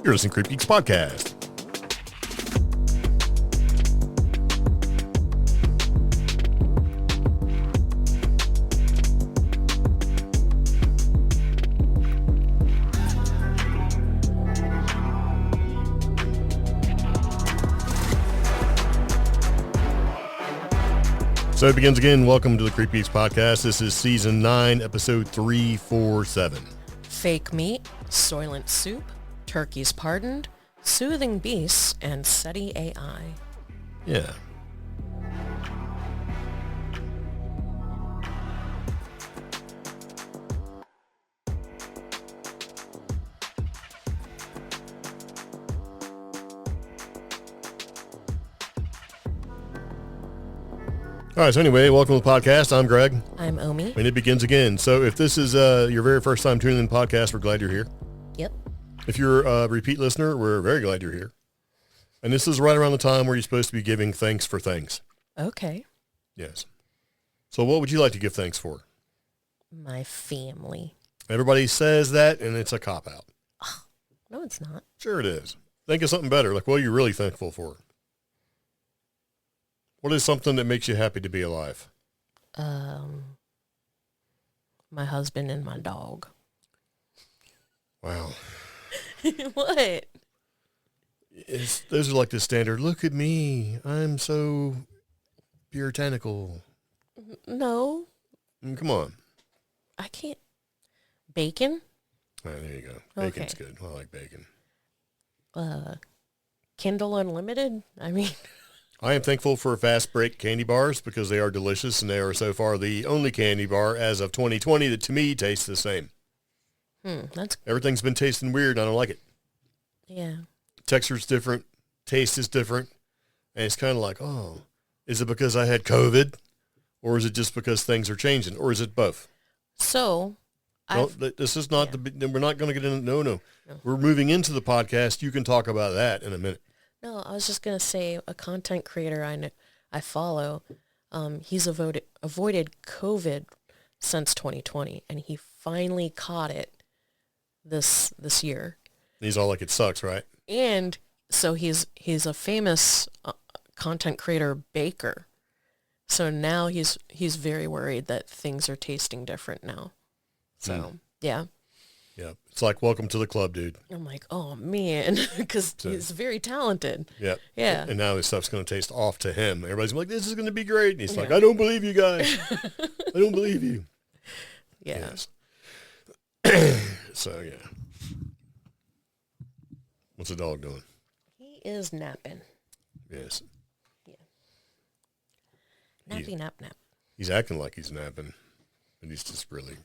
You're listening to CreepGeeks Podcast. So it begins again. Welcome to the CreepGeeks Podcast. This is Season 9, Episode 347. Fake meat, Soylent Soup, turkeys pardoned, soothing beasts, and SETI AI. Yeah. All right, so anyway, welcome to the podcast. I'm Greg. I'm Omi. And it begins again. So if this is your very first time tuning in the podcast, we're glad you're here. Yep. If you're a repeat listener, we're very glad you're here. And this is right around the time where you're supposed to be giving thanks for things. Okay. Yes. So what would you like to give thanks for? My family. Everybody says that, and it's a cop-out. No, it's not. Sure it is. Think of something better. Like, what are you really thankful for? What is something that makes you happy to be alive? My husband and my dog. Wow. What? Those are like the standard, look at me, I'm so puritanical. No. Come on. I can't. Bacon? Oh, there you go. Bacon's good. I like bacon. Kindle Unlimited? I mean... I am thankful for Fast Break candy bars because they are delicious and they are so far the only candy bar as of 2020 that to me tastes the same. That's... Everything's been tasting weird and I don't like it. Yeah. Texture's different. Taste is different. And it's kind of like, oh, is it because I had COVID? Or is it just because things are changing? Or is it both? So... this is not we're not going to get into, no. We're moving into the podcast. You can talk about that in a minute. No, I was just going to say a content creator I follow, he's avoided COVID since 2020, and he finally caught it this year. He's all like, it sucks, right? And so he's a famous content creator baker. So now he's very worried that things are tasting different now. So, yeah. Yeah. It's like, welcome to the club, dude. I'm like, oh, man, because he's very talented. Yeah. Yeah. And now his stuff's going to taste off to him. Everybody's like, this is going to be great. And he's like, I don't believe you guys. I don't believe you. Yeah. Yes. So, yeah. What's the dog doing? He is napping. Yes. Yeah. Nap. He's acting like he's napping, but he's just really...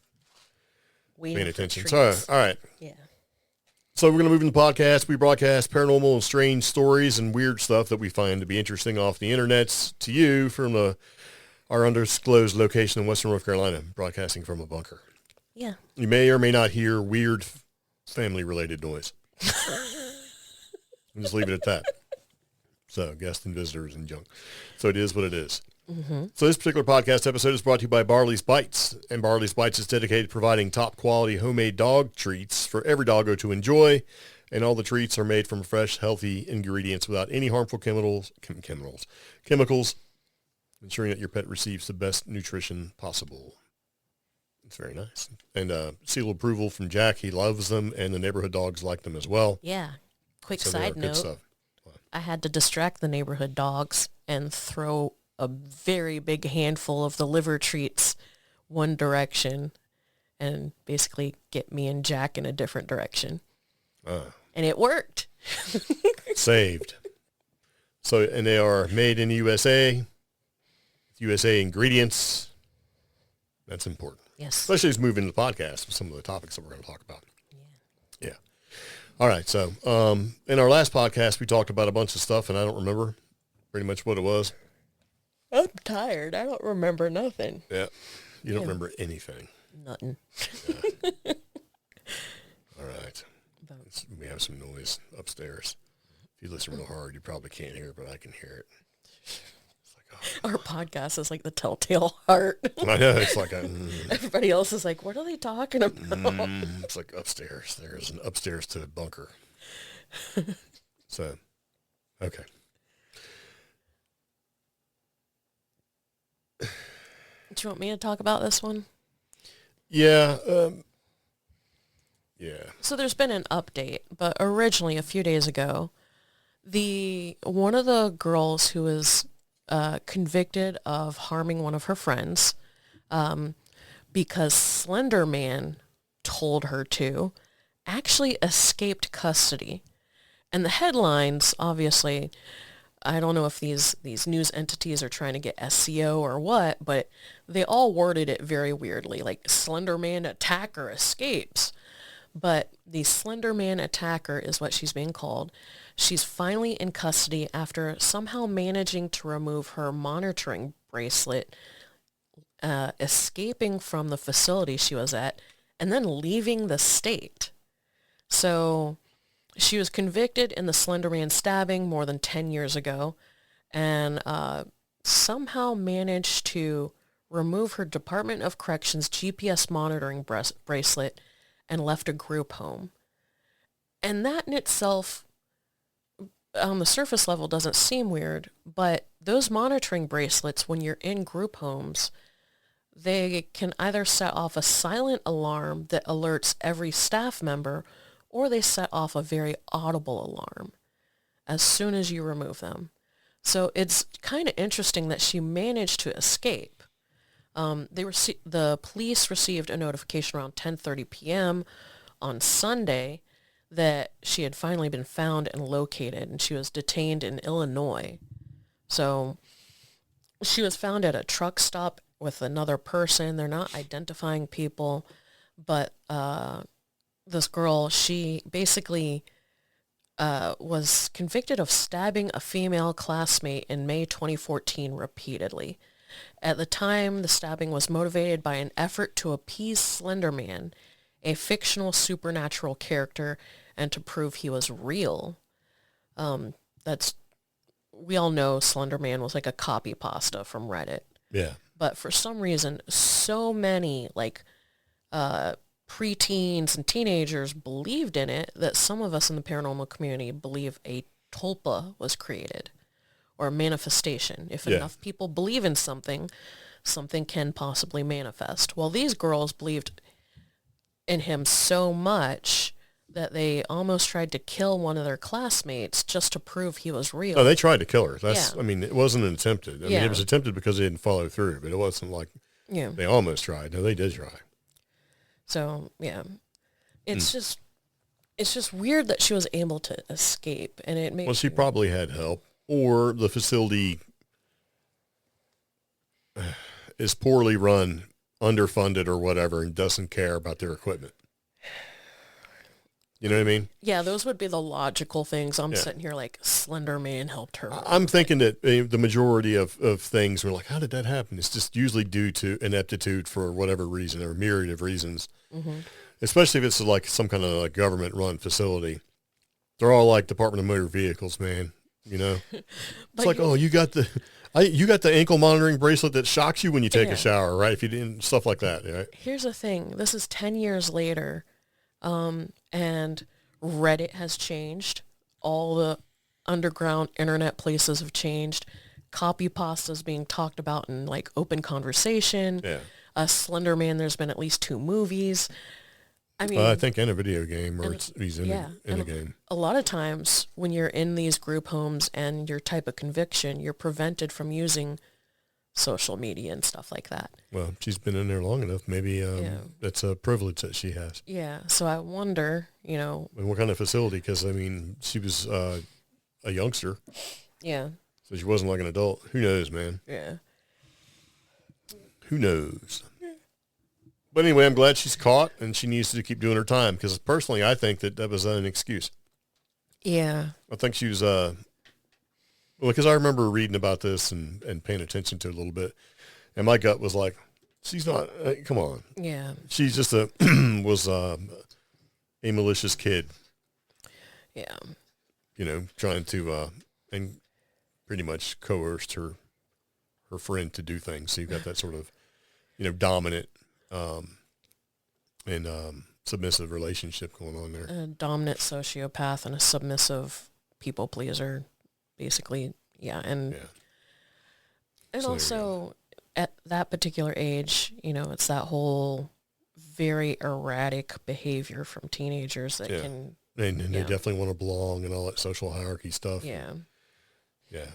paying attention. Sorry. All right. Yeah. So we're going to move into the podcast. We broadcast paranormal and strange stories and weird stuff that we find to be interesting off the internets to you from our undisclosed location in Western North Carolina, broadcasting from a bunker. Yeah. You may or may not hear weird family-related noise. We'll just leave it at that. So guests and visitors and junk. So it is what it is. Mm-hmm. So this particular podcast episode is brought to you by BARLEY'S Bites, and BARLEY'S Bites is dedicated to providing top-quality homemade dog treats for every doggo to enjoy, and all the treats are made from fresh, healthy ingredients without any harmful chemicals, ensuring that your pet receives the best nutrition possible. It's very nice. And seal approval from Jack. He loves them, and the neighborhood dogs like them as well. Yeah. Quick So side good note, stuff. I had to distract the neighborhood dogs and throw a very big handful of the liver treats one direction and basically get me and Jack in a different direction. And it worked. Saved. So, and they are made in the USA, USA ingredients. That's important. Yes. Especially as we move into the podcast with some of the topics that we're going to talk about. Yeah. All right. So, in our last podcast, we talked about a bunch of stuff, and I don't remember pretty much what it was. I'm tired. I don't remember nothing. Yeah. You don't remember anything. Nothing. Yeah. All right. We have some noise upstairs. If you listen real hard, you probably can't hear it, but I can hear it. It's like, Our podcast is like the telltale heart. I know. It's like Everybody else is like, what are they talking about? It's like upstairs. There's an upstairs to the bunker. So, okay. Do you want me to talk about this one? Yeah. Yeah. So there's been an update, but originally a few days ago, one of the girls who was convicted of harming one of her friends, because Slender Man told her to, actually escaped custody. And the headlines, obviously, I don't know if these news entities are trying to get SEO or what, but they all worded it very weirdly, like Slender Man attacker escapes. But the Slender Man attacker is what she's being called. She's finally in custody after somehow managing to remove her monitoring bracelet, escaping from the facility she was at, and then leaving the state. So she was convicted in the Slender Man stabbing more than 10 years ago, and somehow managed to remove her Department of Corrections GPS monitoring bracelet and left a group home. And that in itself, on the surface level, doesn't seem weird, but those monitoring bracelets, when you're in group homes, they can either set off a silent alarm that alerts every staff member, or they set off a very audible alarm as soon as you remove them. So it's kind of interesting that she managed to escape. The police received a notification around 10:30 p.m. on Sunday that she had finally been found and located, and she was detained in Illinois. So she was found at a truck stop with another person. They're not identifying people, but this girl, she basically was convicted of stabbing a female classmate in May 2014 repeatedly. At the time, the stabbing was motivated by an effort to appease Slender Man, a fictional supernatural character, and to prove he was real. We all know Slender Man was like a copy pasta from Reddit. Yeah. But for some reason, so many preteens and teenagers believed in it that some of us in the paranormal community believe a tulpa was created, or a manifestation. If enough people believe in something, something can possibly manifest. Well, these girls believed in him so much that they almost tried to kill one of their classmates just to prove he was real. Oh, they tried to kill her. I mean, it wasn't attempted. I mean, it was attempted because they didn't follow through, but it wasn't like they almost tried. No, they did try. So, yeah. It's just weird that she was able to escape, and it makes... Well, she probably had help, or the facility is poorly run, underfunded, or whatever, and doesn't care about their equipment. You know what I mean? Yeah, those would be the logical things. I'm sitting here like, Slender Man helped her. I'm thinking that the majority of things were like, how did that happen? It's just usually due to ineptitude for whatever reason, or a myriad of reasons. Mm-hmm. Especially if it's like some kind of like government-run facility. They're all like Department of Motor Vehicles, man. You know? It's like, you got the ankle monitoring bracelet that shocks you when you take a shower, right? If you didn't, stuff like that, right? Here's the thing. This is 10 years later. And Reddit has changed. All the underground internet places have changed. Copy pasta is being talked about in like open conversation. Yeah. Slender Man, there's been at least 2 movies. I mean, I think in a video game, or he's in a game. A lot of times when you're in these group homes and your type of conviction, you're prevented from using social media and stuff like that. Well, she's been in there long enough. Maybe that's a privilege that she has. Yeah. So I wonder, And what kind of facility? Because, I mean, she was a youngster. Yeah. So she wasn't like an adult. Who knows, man? Yeah. Who knows? But anyway, I'm glad she's caught, and she needs to keep doing her time, because personally, I think that was an excuse. Yeah. I think she was... Well, because I remember reading about this and paying attention to it a little bit, and my gut was like, she's not, come on. Yeah. She's just a malicious kid. Yeah. Trying to, and pretty much coerced her friend to do things. So you've got that sort of, dominant, and submissive relationship going on there. A dominant sociopath and a submissive people pleaser, basically. Yeah. And So also at that particular age, it's that whole very erratic behavior from teenagers that can... And they definitely want to belong and all that social hierarchy stuff. Yeah. Yeah.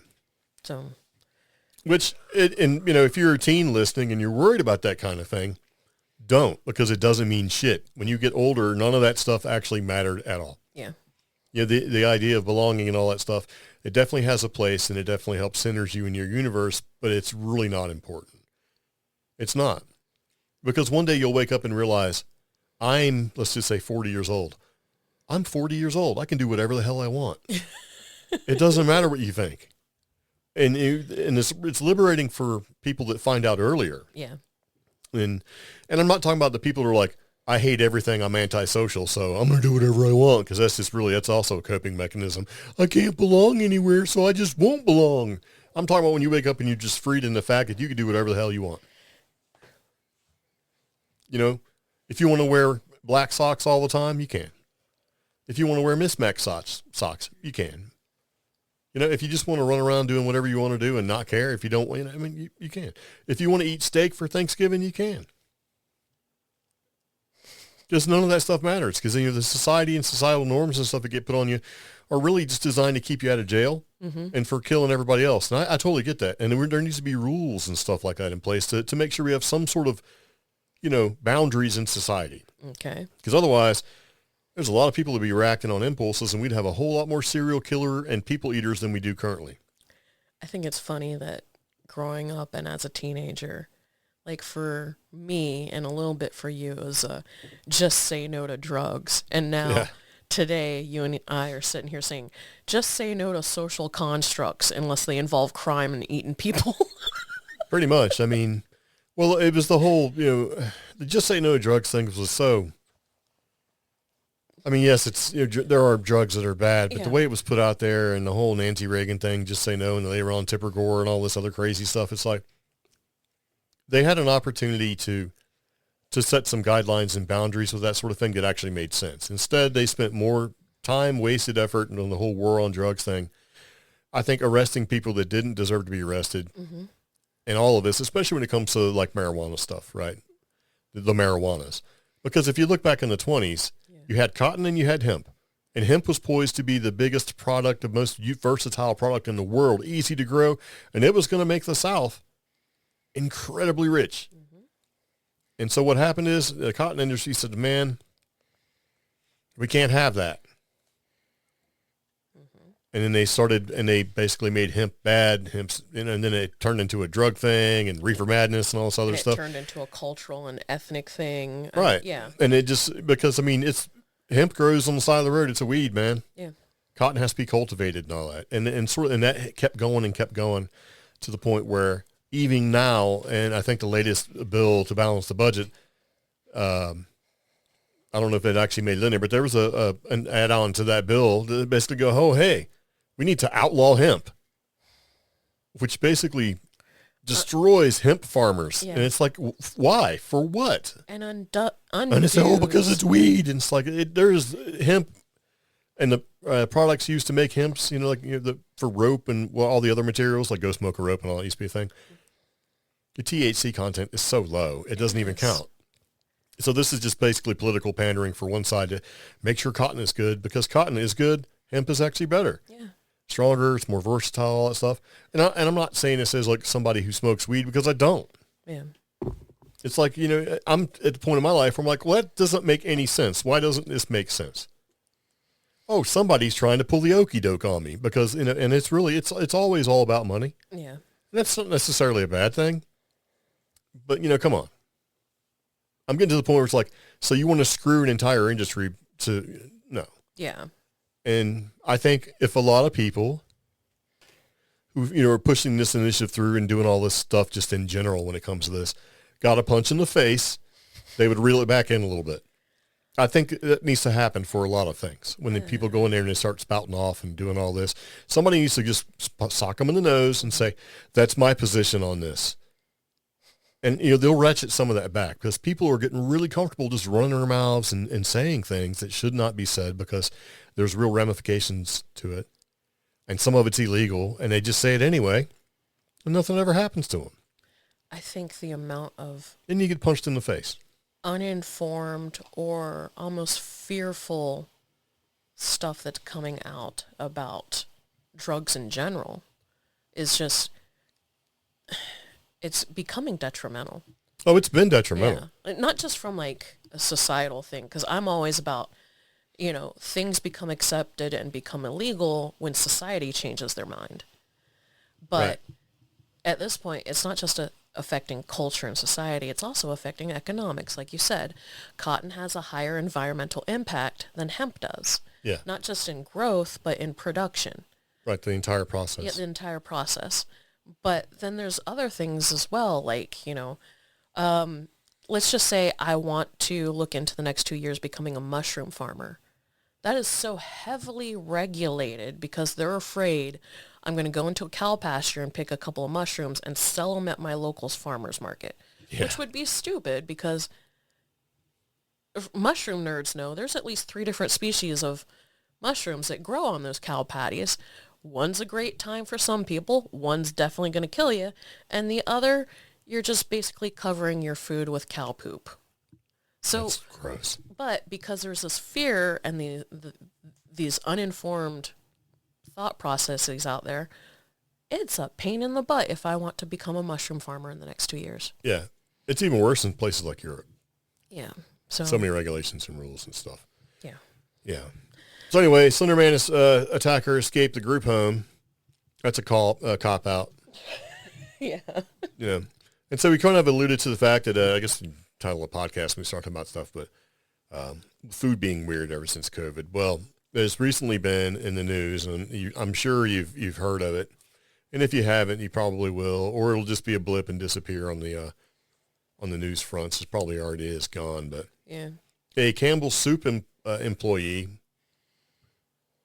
So... Which, if you're a teen listening and you're worried about that kind of thing, don't, because it doesn't mean shit. When you get older, none of that stuff actually mattered at all. Yeah. The idea of belonging and all that stuff, it definitely has a place and it definitely helps centers you in your universe, but it's really not important. It's not. Because one day you'll wake up and realize, let's just say 40 years old. I'm 40 years old. I can do whatever the hell I want. It doesn't matter what you think. And it's liberating for people that find out earlier. Yeah. And I'm not talking about the people who are like, I hate everything, I'm antisocial, so I'm going to do whatever I want, because that's also a coping mechanism. I can't belong anywhere, so I just won't belong. I'm talking about when you wake up and you're just freed in the fact that you can do whatever the hell you want. If you want to wear black socks all the time, you can. If you want to wear mismatched socks, you can. If you just want to run around doing whatever you want to do and not care, if you don't, you can. If you want to eat steak for Thanksgiving, you can. Just none of that stuff matters, because the society and societal norms and stuff that get put on you are really just designed to keep you out of jail and for killing everybody else. And I totally get that. And there needs to be rules and stuff like that in place to make sure we have some sort of, boundaries in society. Okay. Because otherwise, there's a lot of people to be reacting on impulses, and we'd have a whole lot more serial killer and people eaters than we do currently. I think it's funny that growing up and as a teenager, like for me and a little bit for you, it was just say no to drugs. And now today, you and I are sitting here saying, just say no to social constructs unless they involve crime and eating people. Pretty much. Well, it was the whole, the just say no to drugs thing was so... yes, it's there are drugs that are bad, but the way it was put out there and the whole Nancy Reagan thing, just say no, and they were on Tipper Gore and all this other crazy stuff, it's like they had an opportunity to set some guidelines and boundaries with that sort of thing that actually made sense. Instead, they spent more time, wasted effort on the whole war on drugs thing. I think arresting people that didn't deserve to be arrested and all of this, especially when it comes to like marijuana stuff, right? The marijuanas. Because if you look back in the 20s, you had cotton and you had hemp. And hemp was poised to be the biggest product, the most versatile product in the world, easy to grow. And it was going to make the South incredibly rich. And so what happened is the cotton industry said, man, we can't have that. And then they basically made hemp bad, and then it turned into a drug thing and reefer madness and all this other stuff. It turned into a cultural and ethnic thing. Right. And it just, because, hemp grows on the side of the road. It's a weed, man. Yeah. Cotton has to be cultivated and all that. And that kept going to the point where even now, and I think the latest bill to balance the budget, I don't know if it actually made it in there, but there was an add-on to that bill to basically go, oh, hey, we need to outlaw hemp, which basically destroys hemp farmers. And it's like, why? For what? And and it's because it's weed. And it's like, there's hemp and the products used to make hemps, for rope and all the other materials, like ghost smoker rope and all that used to be a thing. The THC content is so low, it doesn't even count. So this is just basically political pandering for one side to make sure cotton is good, because cotton is good. Hemp is actually better. Yeah. Stronger, it's more versatile, all that stuff. And I'm not saying this as like somebody who smokes weed, because I don't. Yeah. It's like, I'm at the point in my life where I'm like, well, that doesn't make any sense. Why doesn't this make sense? Oh, somebody's trying to pull the okie doke on me, because, and it's really, it's always all about money. Yeah. And that's not necessarily a bad thing, but come on. I'm getting to the point where it's like, so you want to screw an entire industry to, no. Yeah. And I think if a lot of people who, are pushing this initiative through and doing all this stuff just in general when it comes to this, got a punch in the face, they would reel it back in a little bit. I think that needs to happen for a lot of things. When the people go in there and they start spouting off and doing all this, somebody needs to just sock them in the nose and say, that's my position on this. And, they'll ratchet some of that back because people are getting really comfortable just running their mouths and saying things that should not be said because there's real ramifications to it. And some of it's illegal, and they just say it anyway, and nothing ever happens to them. I think the amount of... And you get punched in the face. Uninformed or almost fearful stuff that's coming out about drugs in general is just... It's becoming detrimental. Oh, it's been detrimental. Yeah. Not just from like a societal thing, because I'm always about, things become accepted and become illegal when society changes their mind. But at this point, it's not just affecting culture and society, it's also affecting economics. Like you said, cotton has a higher environmental impact than hemp does. Yeah. Not just in growth, but in production. Right, the entire process. Yeah, the entire process. But then there's other things as well, like, let's just say I want to look into the next 2 years becoming a mushroom farmer. That is so heavily regulated because they're afraid I'm going to go into a cow pasture and pick a couple of mushrooms and sell them at my local's farmer's market, which would be stupid because mushroom nerds know there's at least 3 different species of mushrooms that grow on those cow patties. One's a great time for some people, one's definitely going to kill you, and the other, you're just basically covering your food with cow poop. So, that's gross. But because there's this fear and these uninformed thought processes out there, it's a pain in the butt if I want to become a mushroom farmer in the next 2 years. Yeah. It's even worse in places like Europe. Yeah. So many regulations and rules and stuff. Yeah. Yeah. So anyway, Slenderman attacker escaped the group home. That's a cop out. Yeah. Yeah. And so we kind of alluded to the fact that, I guess the title of the podcast when we start talking about stuff, but food being weird ever since COVID. Well, there's recently been in the news, and I'm sure you've heard of it. And if you haven't, you probably will, or it'll just be a blip and disappear on the news fronts. It probably already is gone, but yeah. A Campbell's Soup employee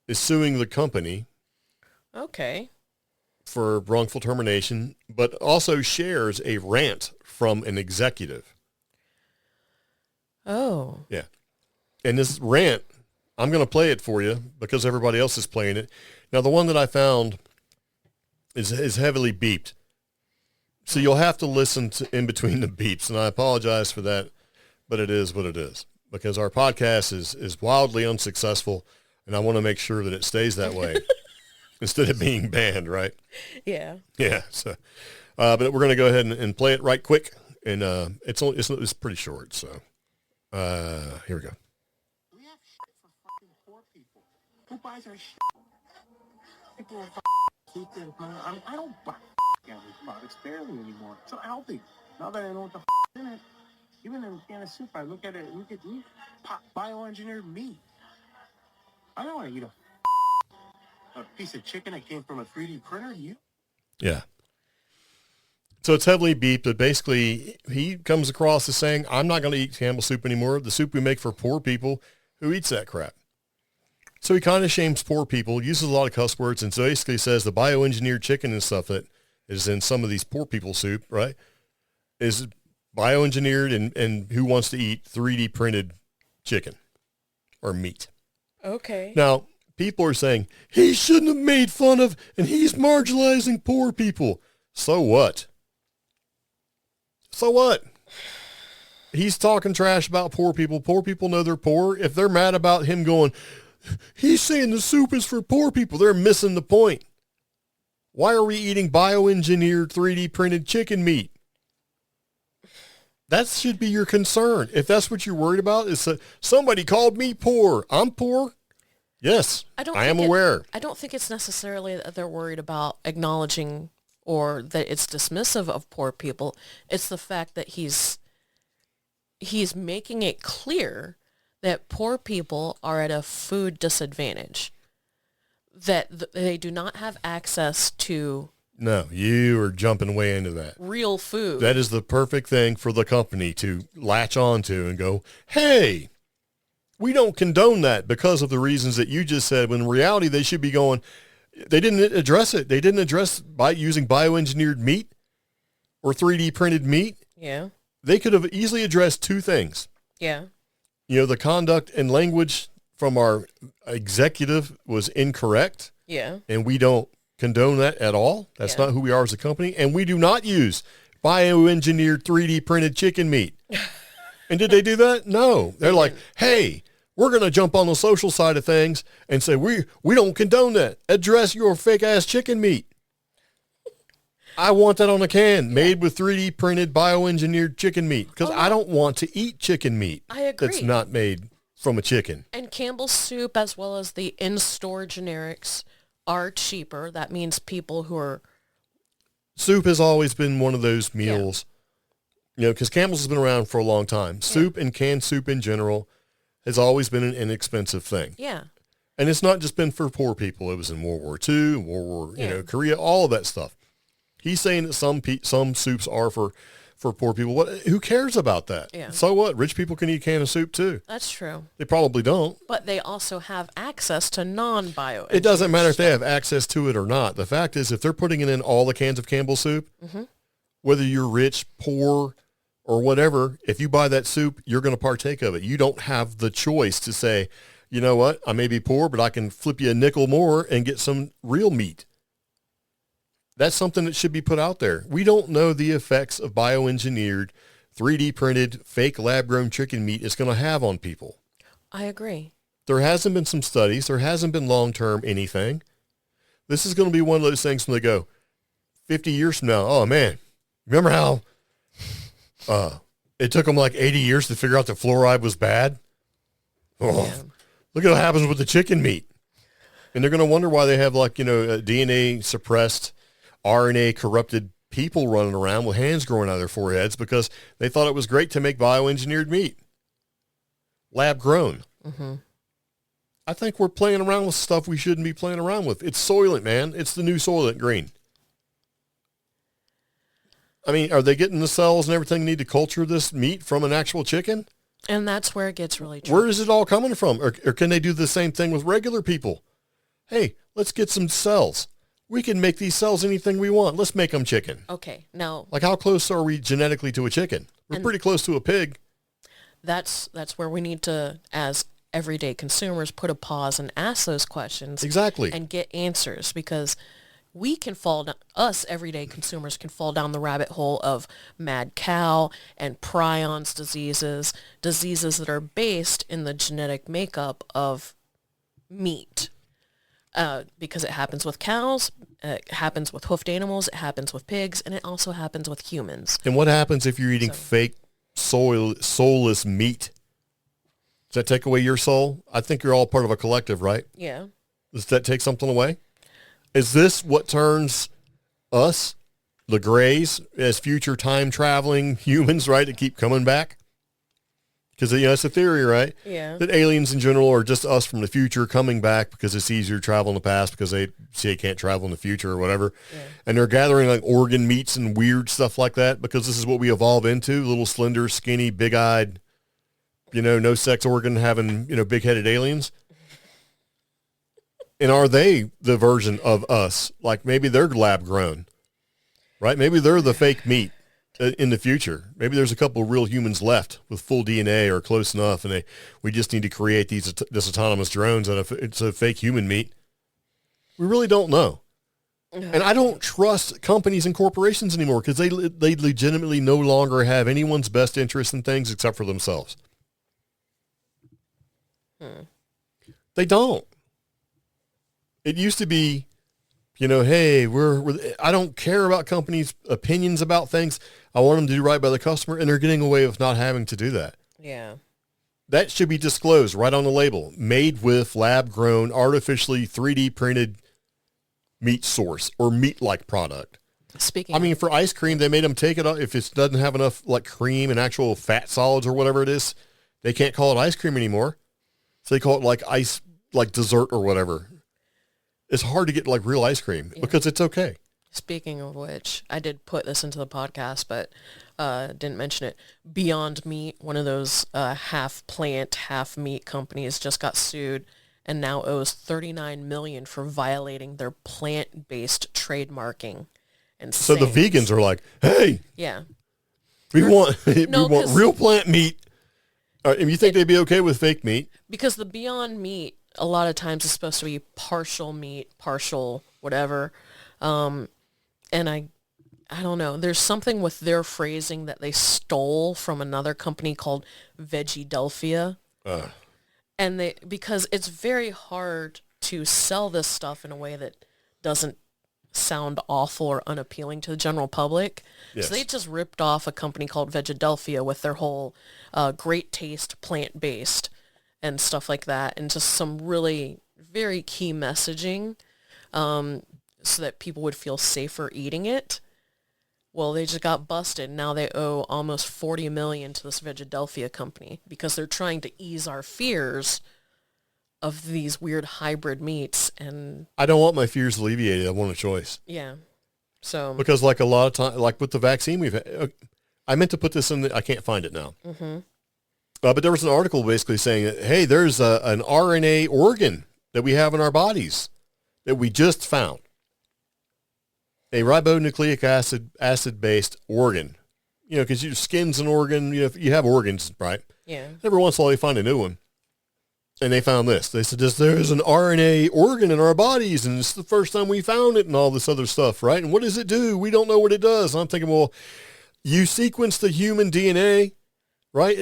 is suing the company. Okay. For wrongful termination, but also shares a rant from an executive. Oh. Yeah. And this rant, I'm going to play it for you because everybody else is playing it. Now, the one that I found is heavily beeped. So you'll have to listen to in between the beeps, and I apologize for that, but it is what it is because our podcast is wildly unsuccessful, and I want to make sure that it stays that way instead of being banned, right? Yeah. Yeah. So, but we're going to go ahead and play it right quick, and it's pretty short. So, here we go. We have shit for fucking poor people. Who buys our shit? People are fucking stupid. I don't buy fucking products barely anymore. It's not healthy. Now that I know what the is in it, even in a can of soup, I look at it. Look at meat, bioengineered meat. I don't want to eat a piece of chicken that came from a 3D printer. Yeah. So it's heavily beeped, but basically he comes across as saying, I'm not going to eat Campbell's Soup anymore. The soup we make for poor people. Who eats that crap? So he kind of shames poor people, uses a lot of cuss words, and so basically says the bioengineered chicken and stuff that is in some of these poor people soup, right, is bioengineered and who wants to eat 3D printed chicken or meat. Okay. Now, people are saying, he shouldn't have made fun of, and he's marginalizing poor people. So what? So what? He's talking trash about poor people. Poor people know they're poor. If they're mad about him going, he's saying the soup is for poor people, they're missing the point. Why are we eating bioengineered 3D printed chicken meat? That should be your concern. If that's what you're worried about, is that somebody called me poor. I'm poor. Yes, I am aware. I don't think it's necessarily that they're worried about acknowledging or that it's dismissive of poor people. It's the fact that he's making it clear that poor people are at a food disadvantage, that they do not have access to... No, you are jumping way into that. Real food. That is the perfect thing for the company to latch onto and go, hey, we don't condone that because of the reasons that you just said, when in reality they should be going, they didn't address it. They didn't address by using bioengineered meat or 3D printed meat. Yeah. They could have easily addressed two things. Yeah. You know, the conduct and language from our executive was incorrect. Yeah. And we don't condone that at all. That's not who we are as a company. And we do not use bioengineered 3D printed chicken meat. And did they do that? No. They're like, hey, we're going to jump on the social side of things and say, we don't condone that. Address your fake ass chicken meat. I want that on a can, made with 3D printed bioengineered chicken meat, because I don't want to eat chicken meat. I agree. That's not made from a chicken. And Campbell's Soup, as well as the in-store generics, are cheaper. That means people who are... Soup has always been one of those meals, you know, because Campbell's has been around for a long time. Soup and canned soup in general has always been an inexpensive thing. Yeah. And it's not just been for poor people. It was in World War II, World War, Korea, all of that stuff. He's saying that some soups are for poor people. Who cares about that? Yeah. So what? Rich people can eat a can of soup too. That's true. They probably don't. But they also have access to non-bio. It doesn't matter if they have access to it or not. The fact is, if they're putting it in all the cans of Campbell's soup, whether you're rich, poor, or whatever, if you buy that soup, you're going to partake of it. You don't have the choice to say, you know what, I may be poor, but I can flip you a nickel more and get some real meat. That's something that should be put out there. We don't know the effects of bioengineered, 3D printed, fake lab-grown chicken meat is going to have on people. I agree. There hasn't been some studies. There hasn't been long-term anything. This is going to be one of those things when they go 50 years from now, oh man, remember how it took them like 80 years to figure out that fluoride was bad? Oh, look at what happens with the chicken meat. And they're going to wonder why they have DNA suppressed, RNA corrupted people running around with hands growing out of their foreheads because they thought it was great to make bioengineered meat. Lab grown. I think we're playing around with stuff we shouldn't be playing around with. It's Soylent, man. It's the new Soylent Green. I mean, are they getting the cells and everything need to culture this meat from an actual chicken? And that's where it gets really tricky. Where is it all coming from? Or can they do the same thing with regular people? Hey, let's get some cells. We can make these cells anything we want. Let's make them chicken. Okay, now... Like, how close are we genetically to a chicken? We're pretty close to a pig. That's where we need to, as everyday consumers, put a pause and ask those questions. Exactly. And get answers, because we can us everyday consumers can fall down the rabbit hole of mad cow and prions diseases that are based in the genetic makeup of meat. Because it happens with cows, it happens with hoofed animals, it happens with pigs, and it also happens with humans. And what happens if you're eating fake soulless meat? Does that take away your soul? I think you're all part of a collective, right? Yeah. Does that take something away? Is this what turns us, the Greys, as future time-traveling humans, right, to keep coming back? Because, it's a theory, right? Yeah. That aliens in general are just us from the future coming back because it's easier to travel in the past because they see they can't travel in the future or whatever. Yeah. And they're gathering like organ meats and weird stuff like that because this is what we evolve into, little slender, skinny, big-eyed, no sex organ having, big-headed aliens. And are they the version of us? Like maybe they're lab-grown, right? Maybe they're the fake meat in the future. Maybe there's a couple of real humans left with full DNA or close enough, and we just need to create this autonomous drones out of it's a fake human meat. We really don't know. And I don't trust companies and corporations anymore because they legitimately no longer have anyone's best interest in things except for themselves. They don't. It used to be, hey, I don't care about companies' opinions about things. I want them to do right by the customer, and they're getting away with not having to do that. Yeah. That should be disclosed right on the label. Made with lab-grown, artificially 3D printed meat source or meat-like product. For ice cream, they made them take it off. If it doesn't have enough like cream and actual fat solids or whatever it is, they can't call it ice cream anymore. So they call it like ice, like dessert or whatever. It's hard to get like real ice cream because it's okay. Speaking of which, I did put this into the podcast, but didn't mention it. Beyond Meat, one of those half plant, half meat companies, just got sued and now owes $39 million for violating their plant-based trademarking. And so the vegans are like, hey, yeah, We want No, we want real plant meat. And you think they'd be okay with fake meat? Because the Beyond Meat a lot of times is supposed to be partial meat, partial whatever. And I don't know. There's something with their phrasing that they stole from another company called Vegedelphia. And because it's very hard to sell this stuff in a way that doesn't sound awful or unappealing to the general public. Yes. So they just ripped off a company called Vegedelphia with their whole great taste, plant-based and stuff like that, and just some really very key messaging so that people would feel safer eating it. Well, they just got busted. Now they owe almost $40 million to this Vegedelphia company because they're trying to ease our fears of these weird hybrid meats. And I don't want my fears alleviated. I want a choice. Yeah. So because like a lot of time, like with the vaccine we've had, I meant to put this in. I can't find it now. Mm-hmm. But there was an article basically saying that, hey, there's an RNA organ that we have in our bodies that we just found. A ribonucleic acid-based organ. You know, because your skin's an organ. You know, you have organs, right? Yeah. Every once in a while, you find a new one. And they found this. They said, there's an RNA organ in our bodies, and it's the first time we found it and all this other stuff, right? And what does it do? We don't know what it does. And I'm thinking, well, you sequence the human DNA, right?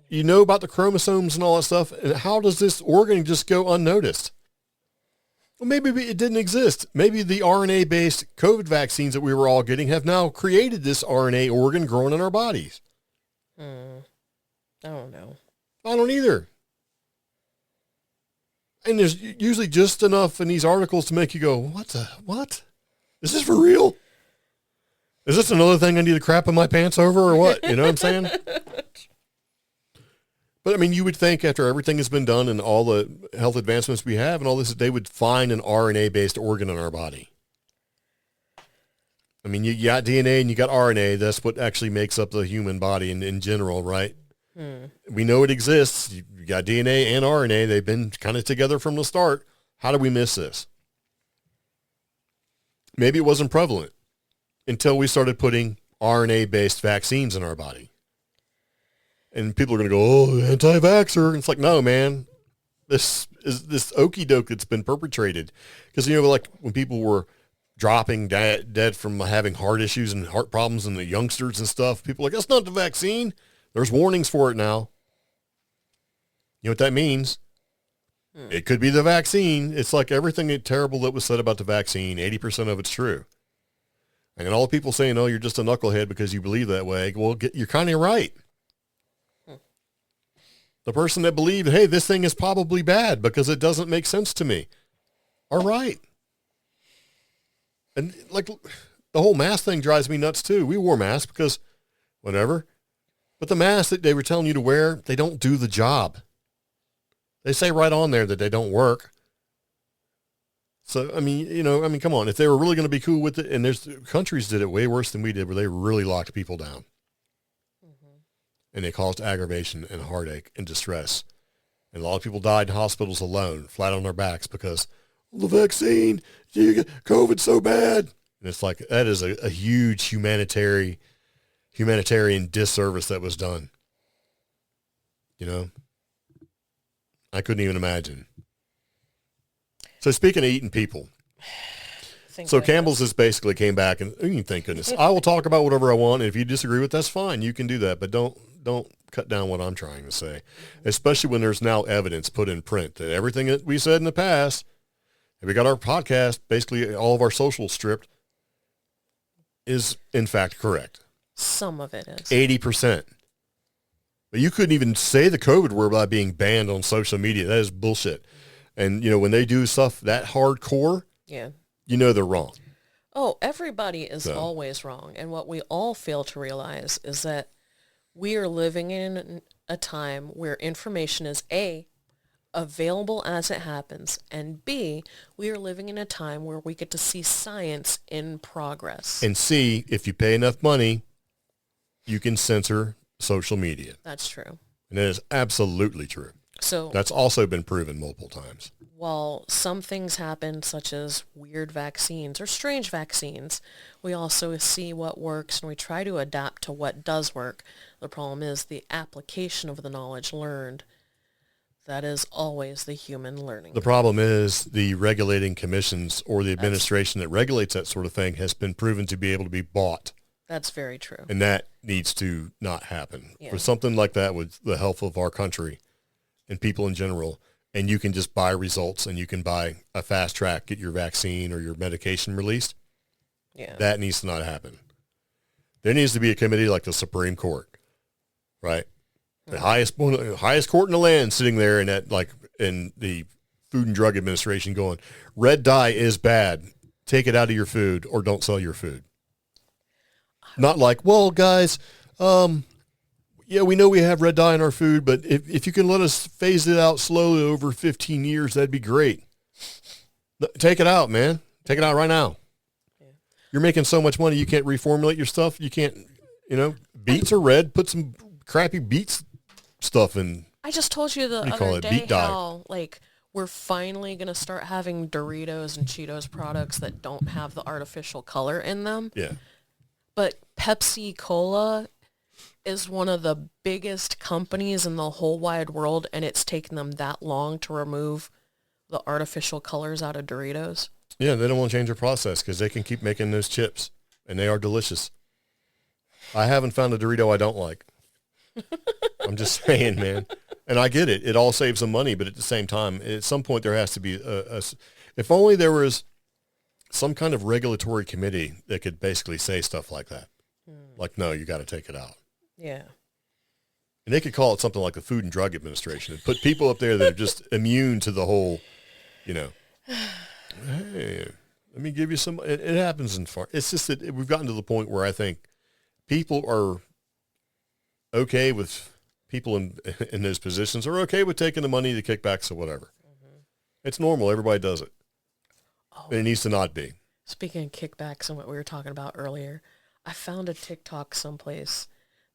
You know about the chromosomes and all that stuff. And how does this organ just go unnoticed? Well, maybe it didn't exist. Maybe the RNA-based COVID vaccines that we were all getting have now created this RNA organ growing in our bodies. I don't know. I don't either. And there's usually just enough in these articles to make you go, what? Is this for real? Is this another thing I need to crap in my pants over or what? You know what I'm saying? But I mean, you would think after everything has been done and all the health advancements we have and all this, they would find an RNA-based organ in our body. I mean, you got DNA and you got RNA. That's what actually makes up the human body in general, right? We know it exists. You got DNA and RNA. They've been kind of together from the start. How did we miss this? Maybe it wasn't prevalent until we started putting RNA-based vaccines in our body. And people are going to go, oh, anti-vaxxer. And it's like, no, man. This is this okie doke that's been perpetrated. Because, you know, like when people were dropping dead from having heart issues and heart problems and the youngsters and stuff, people are like, that's not the vaccine. There's warnings for it now. You know what that means? It could be the vaccine. It's like everything terrible that was said about the vaccine, 80% of it's true. And all the people saying, oh, you're just a knucklehead because you believe that way. Well, you're kind of right. The person that believed, hey, this thing is probably bad because it doesn't make sense to me, are right. And like the whole mask thing drives me nuts too. We wore masks because whatever. But the masks that they were telling you to wear, they don't do the job. They say right on there that they don't work. So, I mean, come on. If they were really going to be cool with it, and there's countries did it way worse than we did, where they really locked people down. And they caused aggravation and heartache and distress. And a lot of people died in hospitals alone, flat on their backs because the vaccine, COVID's so bad. And it's like, that is a huge humanitarian disservice that was done. You know? I couldn't even imagine. So speaking of eating people, so Campbell's just basically came back and thank goodness. I will talk about whatever I want. And if you disagree with, that's fine. You can do that, but don't cut down what I'm trying to say, especially when there's now evidence put in print that everything that we said in the past, and we got our podcast, basically all of our socials stripped, is in fact correct. Some of it is. 80%. But you couldn't even say the COVID word without being banned on social media. That is bullshit. And, you know, when they do stuff that hardcore, yeah, you know they're wrong. Oh, everybody is always wrong. And what we all fail to realize is that we are living in a time where information is A, available as it happens, and B, we are living in a time where we get to see science in progress. And C, if you pay enough money, you can censor social media. That's true. And that is absolutely true. So That's also been proven multiple times. while some things happen, such as weird vaccines or strange vaccines, we also see what works and we try to adapt to what does work. The problem is the application of the knowledge learned. That is always the human learning. The problem is the regulating commissions or the administration that regulates that sort of thing has been proven to be able to be bought. That's very true. And that needs to not happen. Yeah. For something like that with the health of our country and people in general, and you can just buy results and you can buy a fast track, get your vaccine or your medication released, Yeah. that needs to not happen. There needs to be a committee like the Supreme Court, right? The highest court in the land sitting there in the Food and Drug Administration going, red dye is bad. Take it out of your food or don't sell your food. Not like, well, guys, yeah, we know we have red dye in our food, but if you can let us phase it out slowly over 15 years, that'd be great. Take it out, man. Take it out right now. Yeah. You're making so much money, you can't reformulate your stuff. You can't, beets are red. Put some crappy beets stuff in. I just told you the other day how, we're finally going to start having Doritos and Cheetos products that don't have the artificial color in them. Yeah. But Pepsi Cola is one of the biggest companies in the whole wide world, and it's taken them that long to remove the artificial colors out of Doritos. Yeah, they don't want to change their process because they can keep making those chips, and they are delicious. I haven't found a Dorito I don't like. I'm just saying, man. And I get it. It all saves them money, but at the same time, at some point there has to be if only there was some kind of regulatory committee that could basically say stuff like that. Like, no, you got to take it out. Yeah. And they could call it something like the Food and Drug Administration and put people up there that are just immune to the whole, hey, let me give you some, it happens in far. It's just that we've gotten to the point where I think people are okay with people in those positions are okay with taking the money, the kickbacks or whatever. Mm-hmm. It's normal. Everybody does it. Oh. And it needs to not be. Speaking of kickbacks and what we were talking about earlier, I found a TikTok someplace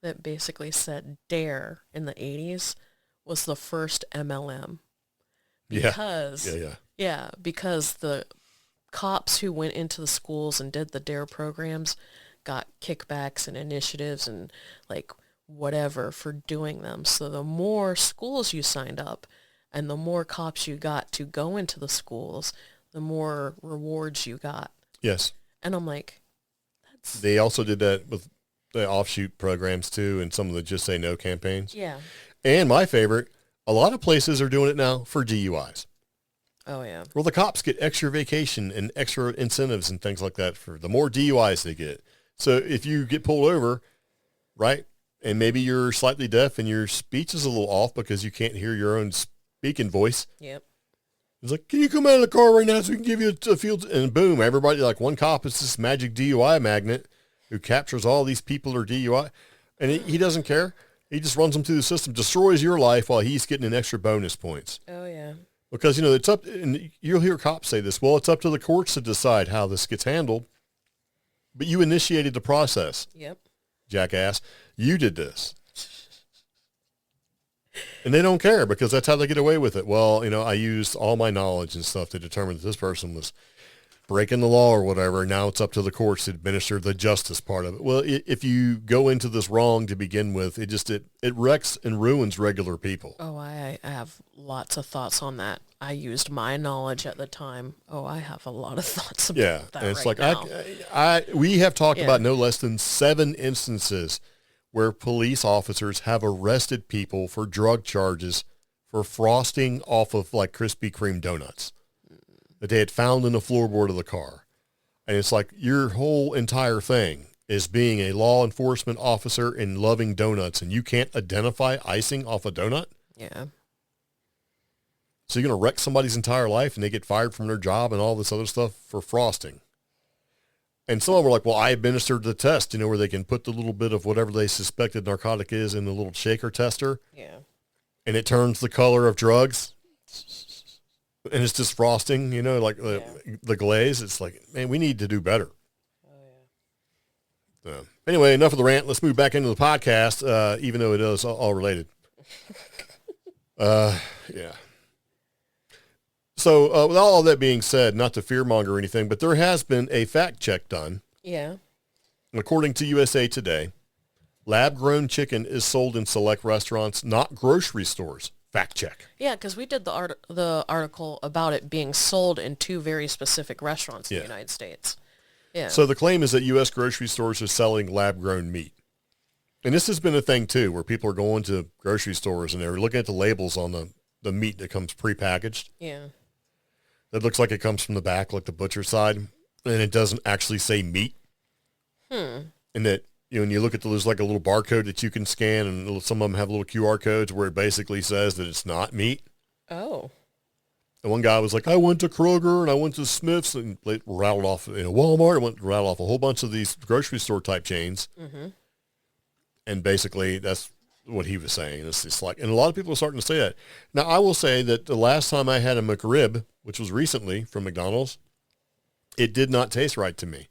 that basically said Dare in the 80s was the first MLM. Because, because the cops who went into the schools and did the Dare programs got kickbacks and initiatives and whatever for doing them. So the more schools you signed up and the more cops you got to go into the schools, the more rewards you got. Yes. And I'm like, They also did that with the offshoot programs too, and some of the Just Say No campaigns. Yeah. And my favorite, a lot of places are doing it now for DUIs. Oh, yeah. Well, the cops get extra vacation and extra incentives and things like that for the more DUIs they get. So if you get pulled over, right, and maybe you're slightly deaf and your speech is a little off because you can't hear your own speaking voice. Yep. It's like, can you come out of the car right now so we can give you a field? And boom, everybody, one cop is this magic DUI magnet who captures all these people who are DUI. And he doesn't care. He just runs them through the system, destroys your life while he's getting an extra bonus points. Oh, yeah. Because, it's up, and you'll hear cops say this, well, it's up to the courts to decide how this gets handled. But you initiated the process. Yep. Jackass. You did this. And they don't care because that's how they get away with it. Well, I used all my knowledge and stuff to determine that this person was breaking the law or whatever. Now it's up to the courts to administer the justice part of it. Well, if you go into this wrong to begin with, it wrecks and ruins regular people. Oh, I have lots of thoughts on that. I used my knowledge at the time. Oh, I have a lot of thoughts about that. And it's now. We have talked about no less than 7 instances where police officers have arrested people for drug charges for frosting off of Krispy Kreme donuts that they had found in the floorboard of the car. And it's like your whole entire thing is being a law enforcement officer and loving donuts, and you can't identify icing off a donut? Yeah. So you're going to wreck somebody's entire life and they get fired from their job and all this other stuff for frosting. And some of them were like, well, I administered the test, where they can put the little bit of whatever they suspected narcotic is in the little shaker tester. Yeah. And it turns the color of drugs. And it's just frosting, the glaze. It's like, man, we need to do better. Oh, yeah. Anyway, enough of the rant. Let's move back into the podcast, even though it is all related. Yeah. So with all that being said, not to fearmonger or anything, but there has been a fact check done. Yeah. According to USA Today, lab-grown chicken is sold in select restaurants, not grocery stores. Fact check. Yeah, because we did the article about it being sold in 2 very specific restaurants in the United States. Yeah. So the claim is that U.S. grocery stores are selling lab-grown meat. And this has been a thing, too, where people are going to grocery stores and they're looking at the labels on the meat that comes prepackaged. Yeah. That looks like it comes from the back, like the butcher side, and it doesn't actually say meat. And that, when you look at there's like a little barcode that you can scan, and some of them have little QR codes where it basically says that it's not meat. Oh. And one guy was like, I went to Kroger and I went to Smith's and rattled off, Walmart. I rattled off a whole bunch of these grocery store type chains. Mm-hmm. And basically that's what he was saying. It's just like, and a lot of people are starting to say that. Now, I will say that the last time I had a McRib, which was recently from McDonald's, it did not taste right to me.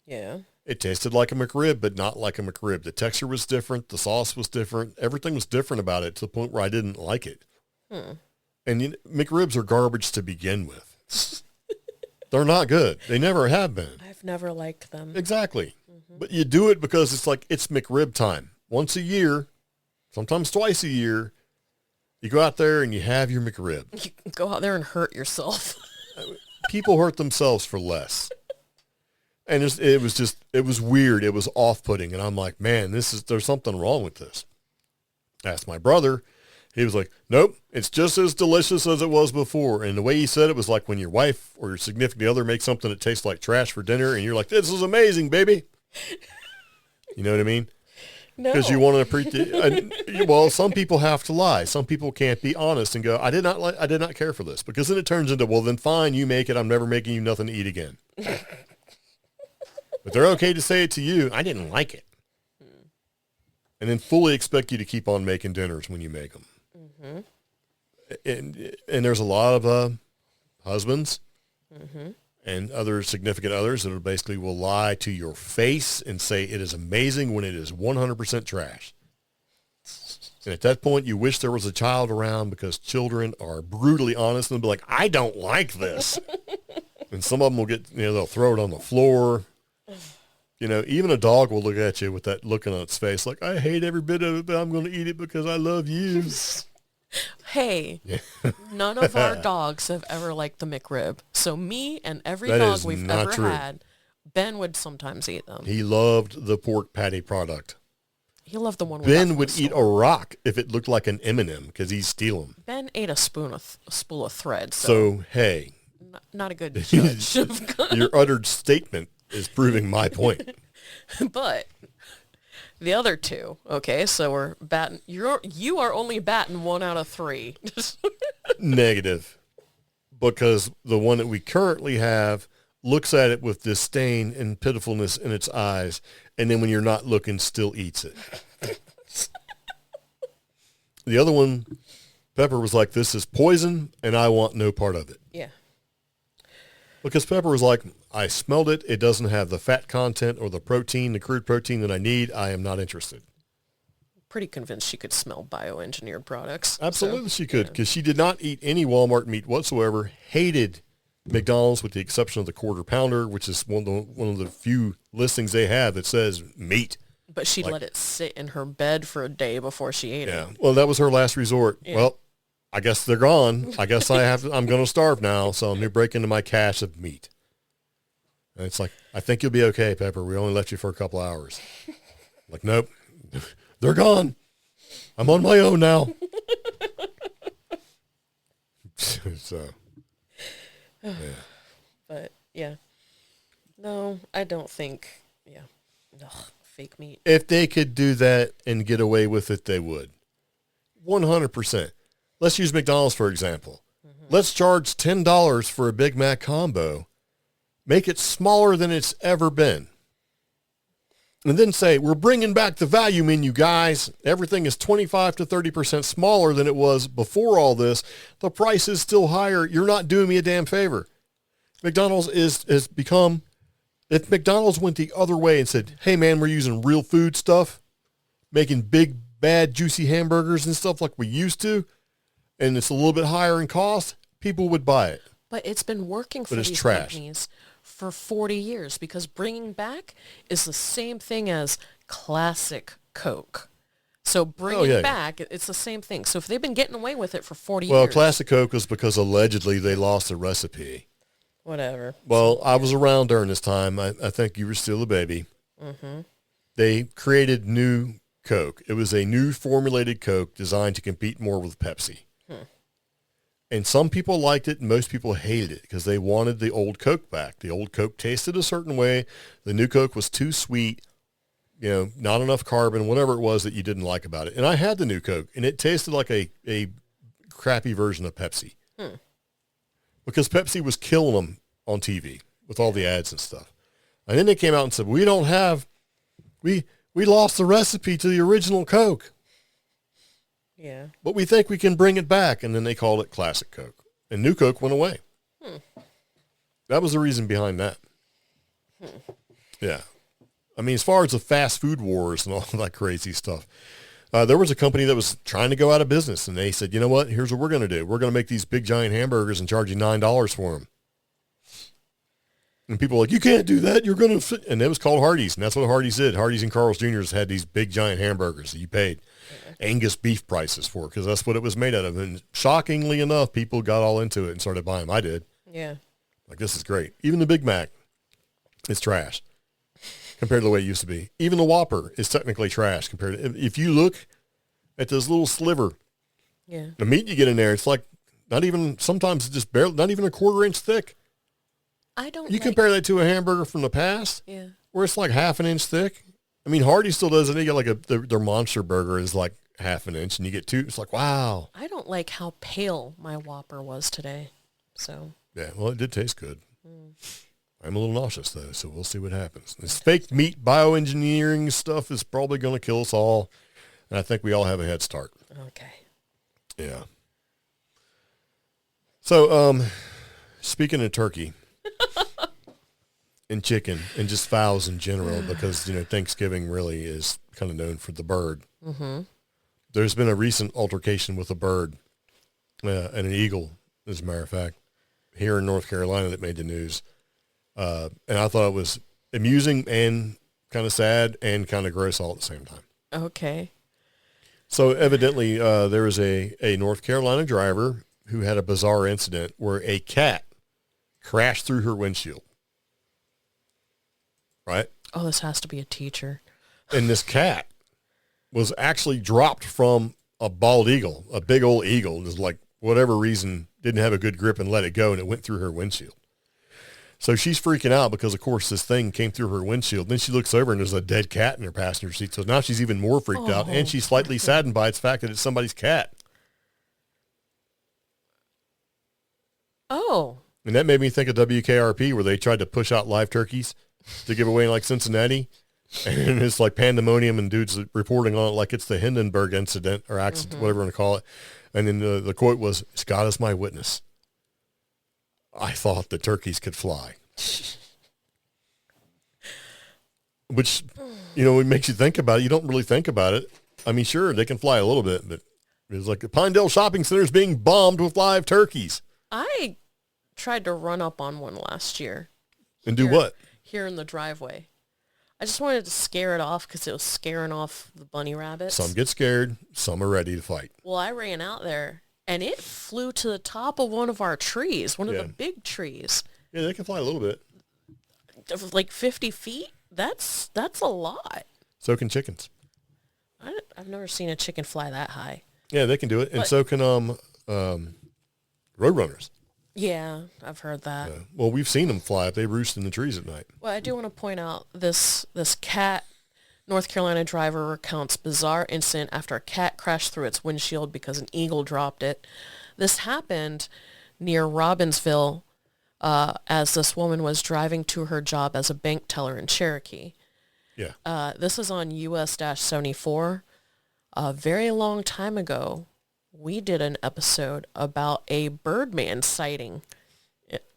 Yeah. It tasted like a McRib, but not like a McRib. The texture was different. The sauce was different. Everything was different about it to the point where I didn't like it. And McRibs are garbage to begin with. They're not good. They never have been. I've never liked them. Exactly. But you do it because it's like, it's McRib time. Once a year, sometimes twice a year, you go out there and you have your McRib. You can go out there and hurt yourself. People hurt themselves for less. And it was weird. It was off-putting. And I'm like, man, there's something wrong with this. I asked my brother. He was like, nope, it's just as delicious as it was before. And the way he said it was like when your wife or your significant other makes something that tastes like trash for dinner and you're like, this is amazing, baby. You know what I mean? No. Because you want to appreciate. Well, some people have to lie. Some people can't be honest and go, I did not care for this. Because then it turns into, well, then fine, you make it. I'm never making you nothing to eat again. But they're okay to say it to you. I didn't like it. And then fully expect you to keep on making dinners when you make them. And there's a lot of husbands and other significant others that basically will lie to your face and say it is amazing when it is 100% trash. And at that point, you wish there was a child around because children are brutally honest and they'll be like, I don't like this. And some of them will get, they'll throw it on the floor. Even a dog will look at you with that look on its face like, I hate every bit of it, but I'm going to eat it because I love you. Hey, none of our dogs have ever liked the McRib. So me and every That dog is we've not ever true. had, Ben would sometimes eat them. He loved the pork patty product. He loved the one we got Ben from would the eat a store. rock if it looked like an M&M because he'd steal them. Ben ate a spool of thread. So, hey, not a good judge. your uttered statement is proving my point. But the other 2, okay, so we're batting. You are only batting 1 out of 3. Negative. Because the one that we currently have looks at it with disdain and pitifulness in its eyes, and then when you're not looking, still eats it. The other one, Pepper was like, this is poison, and I want no part of it. Yeah. Because Pepper was like, I smelled it. It doesn't have the fat content or the protein, the crude protein that I need. I am not interested. Pretty convinced she could smell bioengineered products. Absolutely she could, because she did not eat any Walmart meat whatsoever, hated McDonald's with the exception of the quarter pounder, which is one of the few listings they have that says meat. But she'd let it sit in her bed for a day before she ate it. Yeah. Well, that was her last resort. Yeah. Well, I guess they're gone. I guess I'm going to starve now, so I'm going to break into my cache of meat. And it's like, I think you'll be okay, Pepper. We only left you for a couple hours. Like, nope. They're gone. I'm on my own now. So, yeah. But, yeah. No, I don't think, fake meat. If they could do that and get away with it, they would. 100%. Let's use McDonald's, for example. Let's charge $10 for a Big Mac combo. Make it smaller than it's ever been. And then say, we're bringing back the value menu, guys. Everything is 25 to 30% smaller than it was before all this. The price is still higher. You're not doing me a damn favor. McDonald's has become, if McDonald's went the other way and said, hey, man, we're using real food stuff, making big, bad, juicy hamburgers and stuff like we used to, and it's a little bit higher in cost, people would buy it. But it's been working for it's these trash. companies for 40 years because bringing back is the same thing as classic Coke. So bringing back, it's the same thing. So if they've been getting away with it for 40 years. Well, classic Coke was because allegedly they lost the recipe. Whatever. Well, I was around during this time. I think you were still a baby. Mm-hmm. They created new Coke. It was a new formulated Coke designed to compete more with Pepsi. And some people liked it and most people hated it because they wanted the old Coke back. The old Coke tasted a certain way. The new Coke was too sweet, not enough carbon, whatever it was that you didn't like about it. And I had the new Coke and it tasted like a crappy version of Pepsi. Because Pepsi was killing them on TV with all the ads and stuff. And then they came out and said, we lost the recipe to the original Coke. Yeah. But we think we can bring it back. And then they called it Classic Coke. And New Coke went away. That was the reason behind that. Yeah. I mean, as far as the fast food wars and all that crazy stuff, there was a company that was trying to go out of business. And they said, you know what? Here's what we're going to do. We're going to make these big, giant hamburgers and charge you $9 for them. And people were like, you can't do that. You're going to... And it was called Hardee's. And that's what Hardee's did. Hardee's and Carl's Jr.'s had these big, giant hamburgers that you paid Angus beef prices for because that's what it was made out of. And shockingly enough, people got all into it and started buying them. I did. Yeah. Like, this is great. Even the Big Mac is trash compared to the way it used to be. Even the Whopper is technically trash compared to... If you look at this little sliver, the meat you get in there, it's like not even... Sometimes it's just barely... Not even a quarter-inch thick. You compare that to a hamburger from the past, where it's like half an inch thick. I mean, Hardee's still does it. They get like their monster burger is like half an inch, and you get two. It's like, wow. I don't like how pale my Whopper was today. So yeah, well, it did taste good. I'm a little nauseous though, so we'll see what happens. This fake meat bioengineering stuff is probably going to kill us all, and I think we all have a head start. Okay. Yeah. So, speaking of turkey. And chicken and just fowls in general because, Thanksgiving really is kind of known for the bird. Mm-hmm. There's been a recent altercation with a bird and an eagle, as a matter of fact, here in North Carolina that made the news. And I thought it was amusing and kind of sad and kind of gross all at the same time. Okay. So evidently there was a North Carolina driver who had a bizarre incident where a cat crashed through her windshield. Right? Oh, this has to be a teacher. And this cat was actually dropped from a bald eagle, a big old eagle. Just like whatever reason didn't have a good grip and let it go, and it went through her windshield. So she's freaking out because, of course, this thing came through her windshield. Then she looks over and there's a dead cat in her passenger seat. So now she's even more freaked out, and she's slightly saddened by its fact that it's somebody's cat. Oh. And that made me think of WKRP where they tried to push out live turkeys to give away in like Cincinnati. And it's like pandemonium and dudes reporting on it like it's the Hindenburg incident or accident, whatever you want to call it. And then the quote was, "It's God is my witness. I thought the turkeys could fly." Which, it makes you think about it. You don't really think about it. I mean, sure, they can fly a little bit, but it's like the Pinedale Shopping Center is being bombed with live turkeys. I tried to run up on one last year. And do what? Here in the driveway. I just wanted to scare it off because it was scaring off the bunny rabbits. Some get scared. Some are ready to fight. Well, I ran out there, and it flew to the top of one of our trees, one of the big trees. Yeah, they can fly a little bit. Like 50 feet? That's a lot. So can chickens. I've never seen a chicken fly that high. Yeah, they can do it. And so can roadrunners. Yeah, I've heard that. Well, we've seen them fly. They roost in the trees at night. Well, I do want to point out this cat North Carolina driver recounts bizarre incident after a cat crashed through its windshield because an eagle dropped it. This happened near Robbinsville as this woman was driving to her job as a bank teller in Cherokee. Yeah. This is on US-74. A very long time ago, we did an episode about a Birdman sighting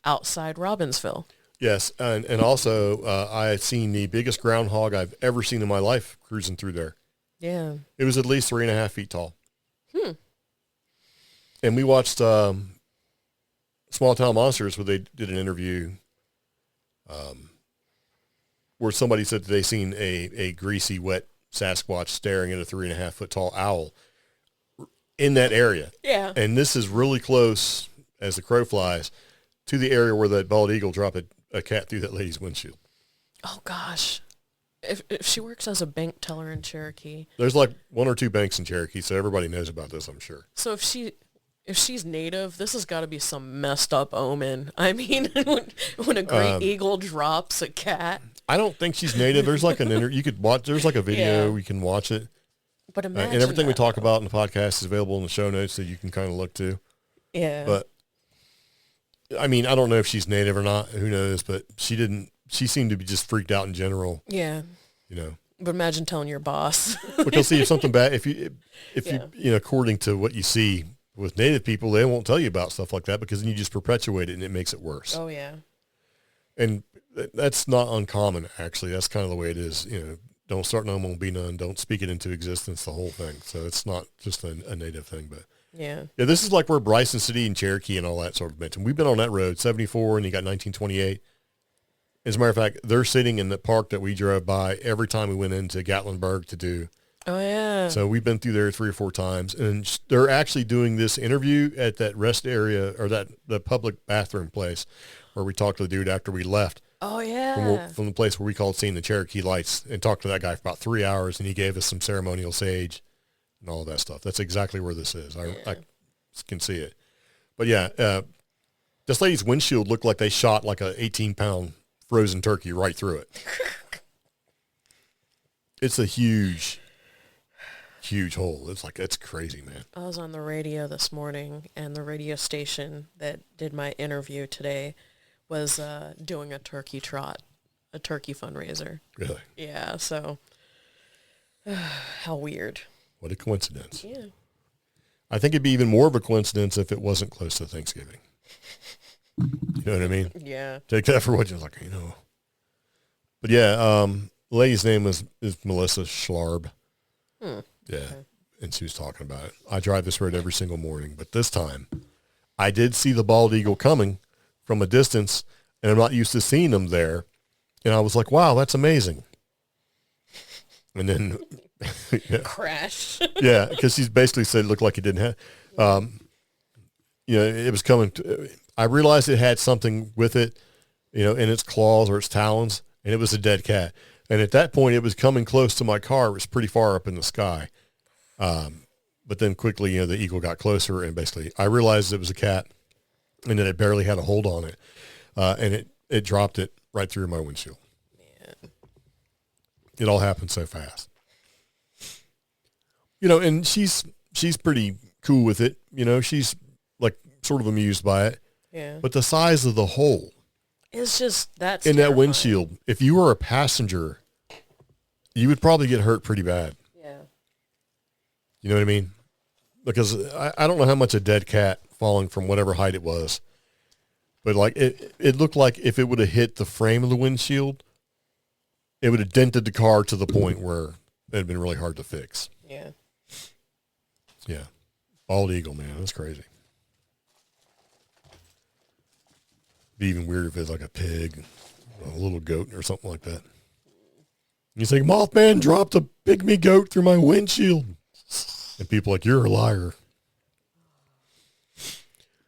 outside Robbinsville. Yes, and also I had seen the biggest groundhog I've ever seen in my life cruising through there. Yeah. It was at least 3.5 feet tall. And we watched Small Town Monsters, where they did an interview where somebody said that they seen a greasy, wet Sasquatch staring at a 3.5 foot tall owl in that area. Yeah. And this is really close, as the crow flies, to the area where that bald eagle dropped a cat through that lady's windshield. Oh, gosh. If she works as a bank teller in Cherokee. There's like 1 or 2 banks in Cherokee, so everybody knows about this, I'm sure. So if she's native, this has got to be some messed up omen. I mean, when a great eagle drops a cat. I don't think she's native. There's like you could watch, there's like a video, you can watch it. But imagine and everything we talk though. about in the podcast is available in the show notes that you can kind of look to. Yeah. But, I mean, I don't know if she's native or not. Who knows? But she seemed to be just freaked out in general. Yeah. You know. But imagine telling your boss. Because see, if something bad, if you according to what you see with native people, they won't tell you about stuff like that because then you just perpetuate it and it makes it worse. Oh, yeah. And that's not uncommon, actually. That's kind of the way it is. You know, don't start none, won't be none. Don't speak it into existence, the whole thing. So it's not just a native thing. But yeah, this is like where Bryson City and Cherokee and all that sort of mentioned. We've been on that road, 74, and you got 1928. As a matter of fact, they're sitting in the park that we drove by every time we went into Gatlinburg to do. Oh, yeah. So we've been through there 3 or 4 times, and they're actually doing this interview at that rest area or the public bathroom place where we talked to the dude after we left. Oh, yeah. From the place where we called seeing the Cherokee Lights, and talked to that guy for about 3 hours, and he gave us some ceremonial sage and all that stuff. That's exactly where this is. I can see it. But yeah, this lady's windshield looked like they shot like a 18-pound frozen turkey right through it. It's a huge hole. It's crazy, man. I was on the radio this morning, and the radio station that did my interview today was doing a turkey trot, a turkey fundraiser. Really? Yeah, so how weird. What a coincidence. Yeah. I think it'd be even more of a coincidence if it wasn't close to Thanksgiving. You know what I mean? Yeah. Take that for what you're like, you know. But yeah, the lady's name is Melissa Schlarb. Yeah. Okay. And she was talking about it. I drive this road every single morning, but this time I did see the bald eagle coming from a distance, and I'm not used to seeing them there. And I was like, wow, that's amazing. And then crash. Yeah, because she's basically said it looked like it didn't have, it was coming. I realized it had something with it, in its claws or its talons, and it was a dead cat. And at that point, it was coming close to my car. It was pretty far up in the sky. But then quickly, the eagle got closer, and basically I realized it was a cat, and that it barely had a hold on it. And it dropped it right through my windshield. Man. It all happened so fast. And she's pretty cool with it. She's like sort of amused by it. Yeah. But the size of the hole. It's just that windshield, if you were a passenger, you would probably get hurt pretty bad. Yeah. You know what I mean? Because I don't know how much a dead cat falling from whatever height it was, but like it looked like if it would have hit the frame of the windshield, it would have dented the car to the point where it had been really hard to fix. Yeah. Yeah. Bald eagle, man. That's crazy. Be even weird if it's like a pig, a little goat or something like that. You say, Mothman dropped a pygmy goat through my windshield. And people are like, you're a liar.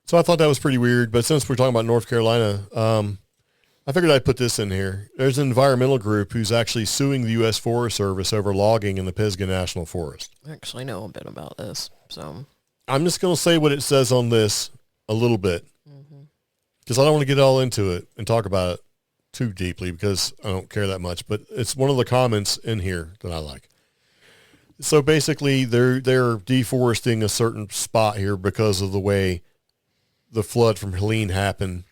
So I thought that was pretty weird. But since we're talking about North Carolina, I figured I'd put this in here. There's an environmental group who's actually suing the U.S. Forest Service over logging in the Pisgah National Forest. I actually know a bit about this. So I'm just going to say what it says on this a little bit. Because I don't want to get all into it and talk about it too deeply because I don't care that much. But it's one of the comments in here that I like. So basically, they're deforesting a certain spot here because of the way the flood from Helene happened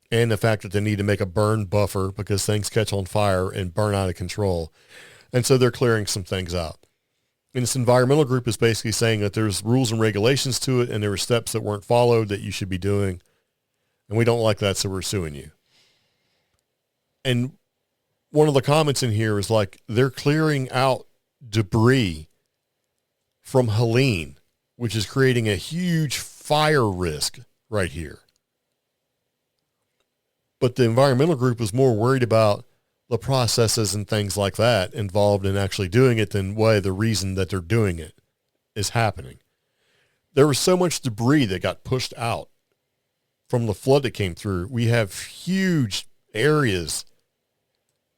and the fact that they need to make a burn buffer because things catch on fire and burn out of control. And so they're clearing some things out. And this environmental group is basically saying that there's rules and regulations to it and there were steps that weren't followed that you should be doing. And we don't like that, so we're suing you. And one of the comments in here is like, they're clearing out debris from Helene, which is creating a huge fire risk right here. But the environmental group was more worried about the processes and things like that involved in actually doing it than why the reason that they're doing it is happening. There was so much debris that got pushed out from the flood that came through. We have huge areas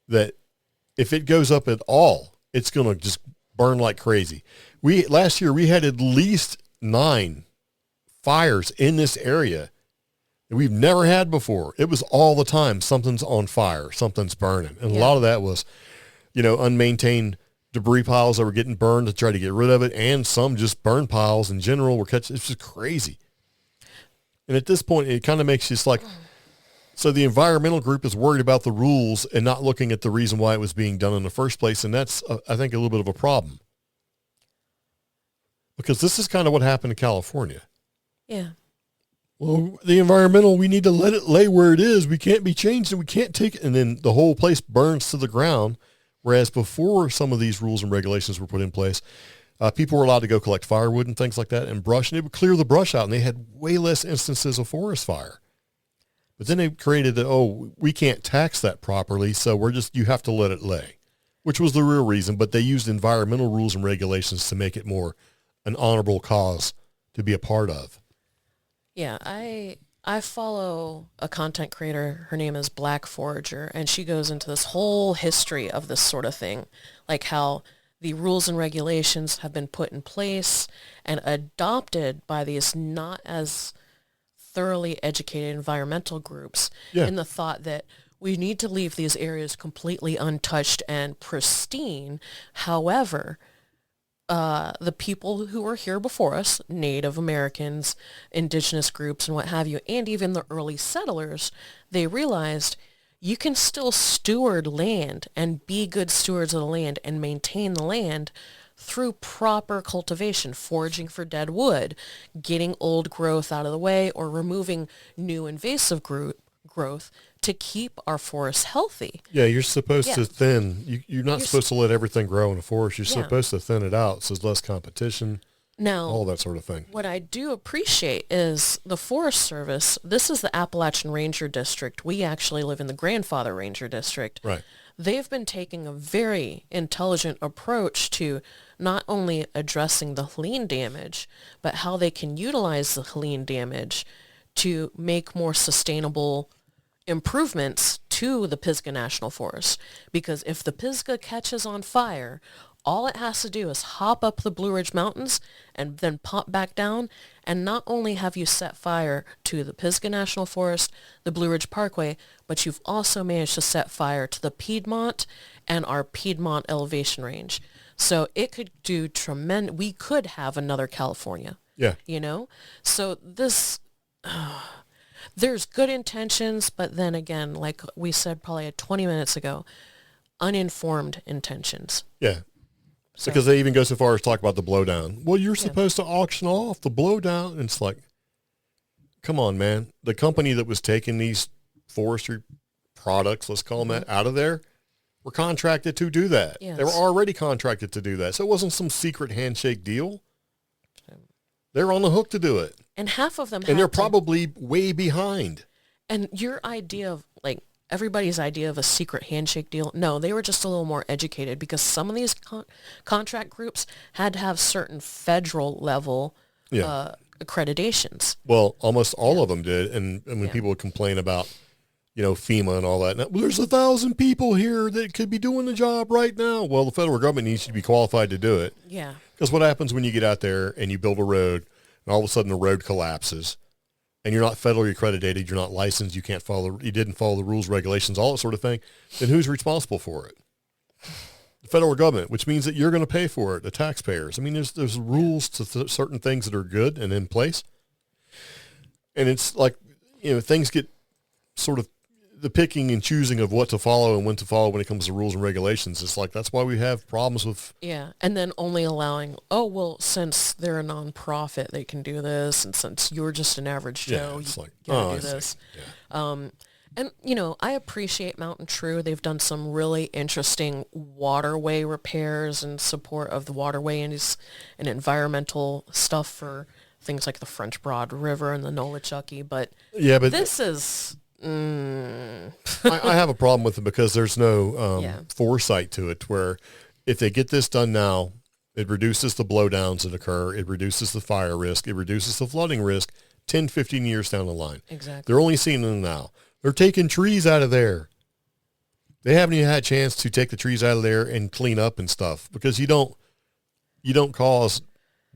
that if it goes up at all, it's going to just burn like crazy. Last year we had at least 9 fires in this area that we've never had before. It was all the time. Something's on fire, something's burning. And a lot of that was, unmaintained debris piles that were getting burned to try to get rid of it. And some just burn piles in general were catching. It's just crazy. And at this point, it kind of makes you just like, so the environmental group is worried about the rules and not looking at the reason why it was being done in the first place. And that's, I think, a little bit of a problem. Because this is kind of what happened in California. Yeah. Well, the environmental, we need to let it lay where it is. We can't be changed and we can't take it. And then the whole place burns to the ground. Whereas before some of these rules and regulations were put in place, people were allowed to go collect firewood and things like that and brush, and it would clear the brush out. And they had way less instances of forest fire. But then they created we can't tax that properly. So you have to let it lay, which was the real reason. But they used environmental rules and regulations to make it more an honorable cause to be a part of. Yeah, I follow a content creator. Her name is Black Forager, and she goes into this whole history of this sort of thing, like how the rules and regulations have been put in place and adopted by these not as thoroughly educated environmental groups in the thought that we need to leave these areas completely untouched and pristine. However, the people who were here before us, Native Americans, indigenous groups, and what have you, and even the early settlers, they realized you can still steward land and be good stewards of the land and maintain the land through proper cultivation, foraging for dead wood, getting old growth out of the way, or removing new invasive growth to keep our forests healthy. Yeah, you're supposed to thin. You're not supposed to let everything grow in a forest. You're supposed to thin it out so there's less competition, all that sort of thing. What I do appreciate is the Forest Service. This is the Appalachian Ranger District. We actually live in the Grandfather Ranger District. Right. They've been taking a very intelligent approach to not only addressing the Helene damage, but how they can utilize the Helene damage to make more sustainable improvements to the Pisgah National Forest. Because if the Pisgah catches on fire, all it has to do is hop up the Blue Ridge Mountains and then pop back down. And not only have you set fire to the Pisgah National Forest, the Blue Ridge Parkway, but you've also managed to set fire to the Piedmont and our Piedmont elevation range. So it could do tremendous. We could have another California. Yeah. So this... there's good intentions, but then again, like we said probably 20 minutes ago, uninformed intentions. Yeah. So. Because they even go so far as to talk about the blowdown. Well, you're supposed to auction off the blowdown. And it's like, come on, man. The company that was taking these forestry products, let's call them that, out of there, were contracted to do that. Yes. They were already contracted to do that. So it wasn't some secret handshake deal. They're on the hook to do it. And half of them and they're probably way behind. And your idea of, like, everybody's idea of a secret handshake deal, no, they were just a little more educated because some of these contract groups had to have certain federal level accreditations. Well, almost all of them did. And when people would complain about, FEMA and all that, now, well, there's 1,000 people here that could be doing the job right now. Well, the federal government needs to be qualified to do it. Yeah. Because what happens when you get out there and you build a road and all of a sudden the road collapses and you're not federally accredited, you're not licensed, you didn't follow the rules, regulations, all that sort of thing, then who's responsible for it? The federal government, which means that you're going to pay for it, the taxpayers. I mean, there's rules to certain things that are good and in place. And it's like, things get sort of the picking and choosing of what to follow and when to follow when it comes to rules and regulations. It's like, that's why we have problems with... Yeah, and then only allowing, since they're a nonprofit, they can do this, and since you're just an average Joe, you can't do this. Yeah. And, I appreciate Mountain True. They've done some really interesting waterway repairs and support of the waterways and environmental stuff for things like the French Broad River and the Nolichucky, but yeah, but this is... I have a problem with it because there's no foresight to it, where if they get this done now, it reduces the blowdowns that occur, it reduces the fire risk, it reduces the flooding risk 10, 15 years down the line. Exactly. They're only seeing them now. They're taking trees out of there. They haven't even had a chance to take the trees out of there and clean up and stuff, because you don't cause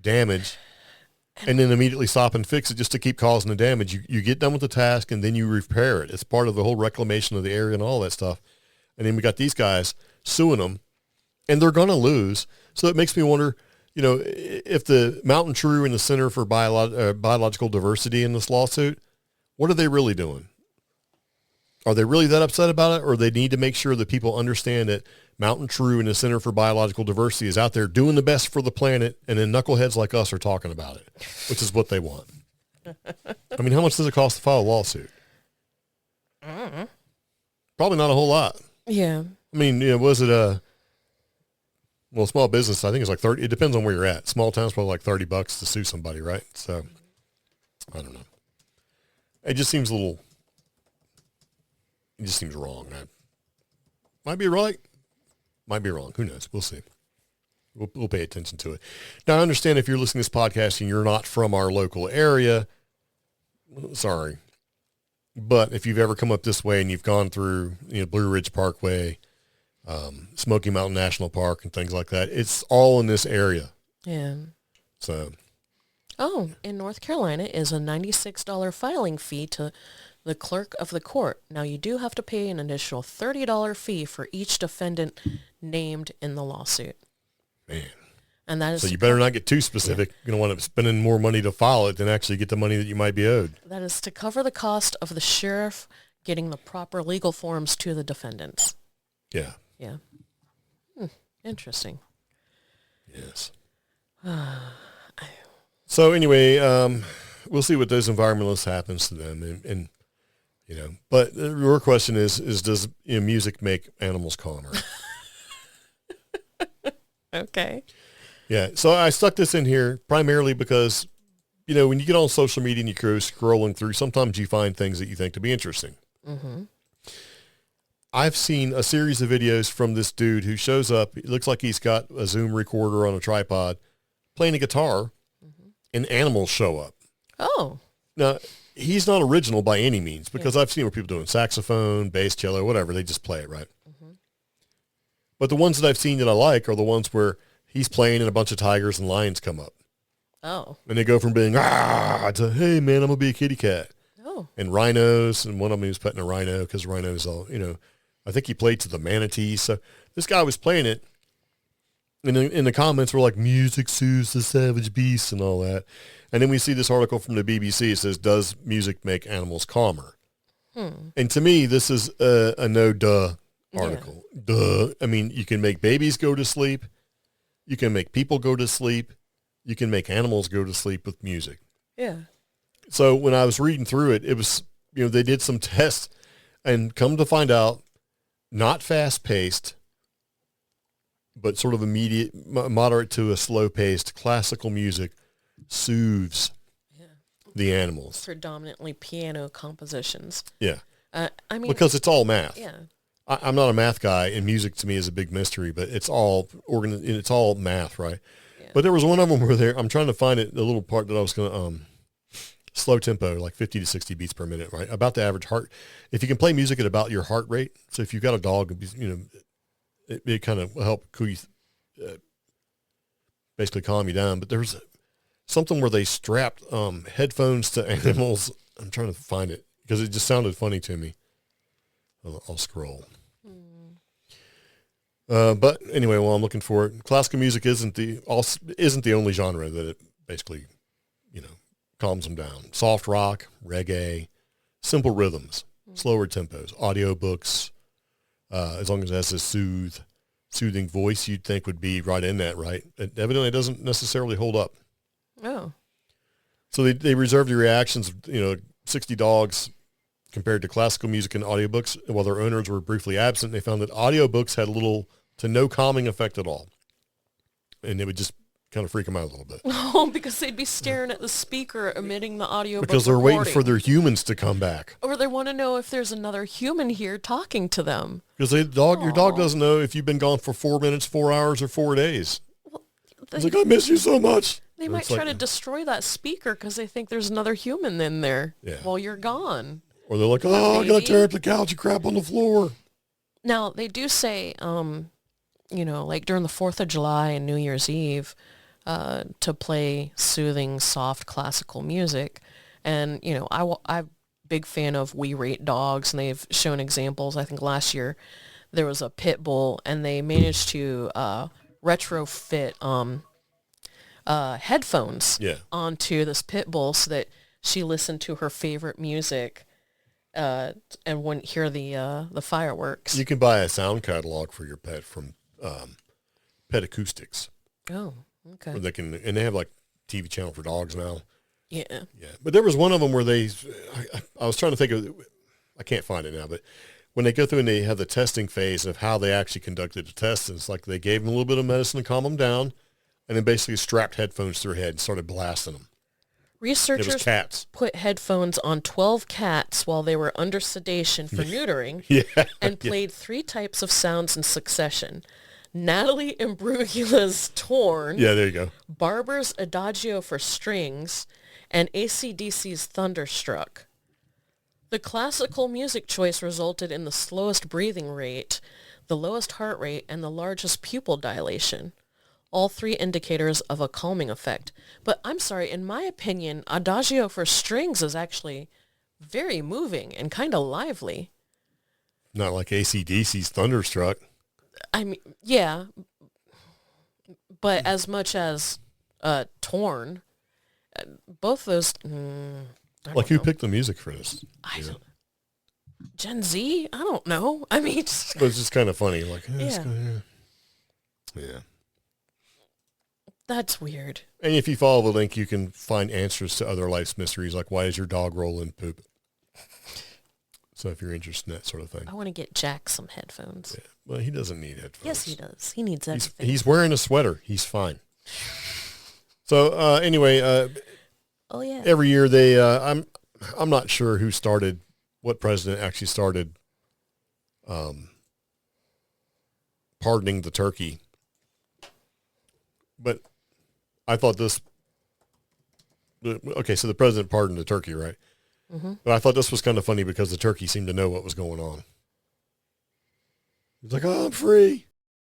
damage and then immediately stop and fix it just to keep causing the damage. You get done with the task and then you repair it. It's part of the whole reclamation of the area and all that stuff. And then we got these guys suing them, and they're going to lose. So it makes me wonder, if the Mountain True and the Center for Biological Diversity in this lawsuit, what are they really doing? Are they really that upset about it, or they need to make sure that people understand that Mountain True and the Center for Biological Diversity is out there doing the best for the planet, and then knuckleheads like us are talking about it, which is what they want. I mean, how much does it cost to file a lawsuit? Probably not a whole lot. Yeah. I mean, was it small business, I think it's like 30. It depends on where you're at. Small towns, probably like $30 to sue somebody, right? So, I don't know. It just seems wrong. Might be right. Might be wrong. Who knows? We'll see. We'll pay attention to it. Now, I understand if you're listening to this podcast and you're not from our local area, sorry. But if you've ever come up this way and you've gone through, Blue Ridge Parkway, Smoky Mountain National Park and things like that, it's all in this area. Yeah. So. Oh, in North Carolina is a $96 filing fee to the clerk of the court. Now, you do have to pay an additional $30 fee for each defendant named in the lawsuit. Man. And that is... So you better not get too specific. Yeah. You're going to wind up spending more money to file it than actually get the money that you might be owed. That is to cover the cost of the sheriff getting the proper legal forms to the defendants. Yeah. Yeah. Interesting. Yes. So anyway, we'll see what those environmentalists happens to them. And but the real question is does music make animals calmer? Okay. Yeah. So I stuck this in here primarily because, when you get on social media and you go scrolling through, sometimes you find things that you think to be interesting. Mm-hmm. I've seen a series of videos from this dude who shows up. It looks like he's got a Zoom recorder on a tripod playing a guitar, and animals show up. Oh. Now, he's not original by any means, because I've seen where people doing saxophone, bass, cello, whatever. They just play it, right? Mm-hmm. But the ones that I've seen that I like are the ones where he's playing and a bunch of tigers and lions come up. Oh. And they go from being, to, hey, man, I'm going to be a kitty cat. Oh. And rhinos, and one of them was petting a rhino because rhinos all, I think he played to the manatee. So this guy was playing it. And in the comments were like, music soothes the savage beast and all that. And then we see this article from the BBC. It says, does music make animals calmer? And to me, this is a no-duh article. Yeah. Duh. I mean, you can make babies go to sleep. You can make people go to sleep. You can make animals go to sleep with music. Yeah. So when I was reading through it, it was, they did some tests, and come to find out, not fast-paced, but sort of immediate, moderate to a slow-paced classical music soothes the animals. Predominantly piano compositions. Yeah. I mean, because it's all math. Yeah. I'm not a math guy, and music to me is a big mystery, but it's all it's all math, right? Yeah. But there was one of them where I'm trying to find it, the little part that I was going to, slow tempo, like 50 to 60 beats per minute, right? About the average heart. If you can play music at about your heart rate, so if you've got a dog, it kind of will help cool you, basically calm you down. But there's something where they strapped headphones to animals. I'm trying to find it because it just sounded funny to me. I'll scroll. But anyway, while I'm looking for it, classical music isn't the only genre that it basically, calms them down. Soft rock, reggae, simple rhythms, slower tempos, audiobooks, as long as it has a soothing voice, you'd think would be right in that, right? It evidently doesn't necessarily hold up. Oh. So they reserved the reactions of, 60 dogs compared to classical music and audiobooks. While their owners were briefly absent, they found that audiobooks had little to no calming effect at all. And it would just kind of freak them out a little bit. Oh, because they'd be staring at the speaker emitting the audio. Because they're waiting for their humans to come back. Or they want to know if there's another human here talking to them. Because your dog doesn't know if you've been gone for 4 minutes, 4 hours, or 4 days. Well, it's like, I miss you so much. They might try to destroy that speaker because they think there's another human in there while you're gone. Or they're like, I got to tear up the couch and crap on the floor. Now, they do say, like during the 4th of July and New Year's Eve, to play soothing, soft, classical music. And, I'm a big fan of We Rate Dogs, and they've shown examples. I think last year there was a pit bull, and they managed to retrofit headphones onto this pit bull so that she listened to her favorite music and wouldn't hear the fireworks. You can buy a sound catalog for your pet from Pet Acoustics. Oh, okay. Where they have like TV channel for dogs now. Yeah. Yeah. But there was one of them where I was trying to think of, I can't find it now, but when they go through and they have the testing phase of how they actually conducted the tests, it's like they gave them a little bit of medicine to calm them down and then basically strapped headphones to their head and started blasting them. Researchers put headphones on 12 cats while they were under sedation for neutering and played 3 types of sounds in succession. Natalie Imbrugula's Torn. Yeah, there you go. Barber's Adagio for Strings, and AC/DC's Thunderstruck. The classical music choice resulted in the slowest breathing rate, the lowest heart rate, and the largest pupil dilation. All 3 indicators of a calming effect. But I'm sorry, in my opinion, Adagio for Strings is actually very moving and kind of lively. Not like AC/DC's Thunderstruck. I mean, yeah, but as much as Torn, both those. Like who picked the music for this? Gen Z? I don't know. I mean, it's just kind of funny. Like, yeah. That's weird. And if you follow the link, you can find answers to other life's mysteries, like why is your dog rolling poop? So if you're interested in that sort of thing. I want to get Jack some headphones. Yeah. Well, he doesn't need headphones. Yes, he does. He needs everything. He's wearing a sweater. He's fine. So anyway, every year they, I'm not sure what president actually started pardoning the turkey. But I thought so the president pardoned the turkey, right? Mm-hmm. But I thought this was kind of funny because the turkey seemed to know what was going on. He's like, oh, I'm free.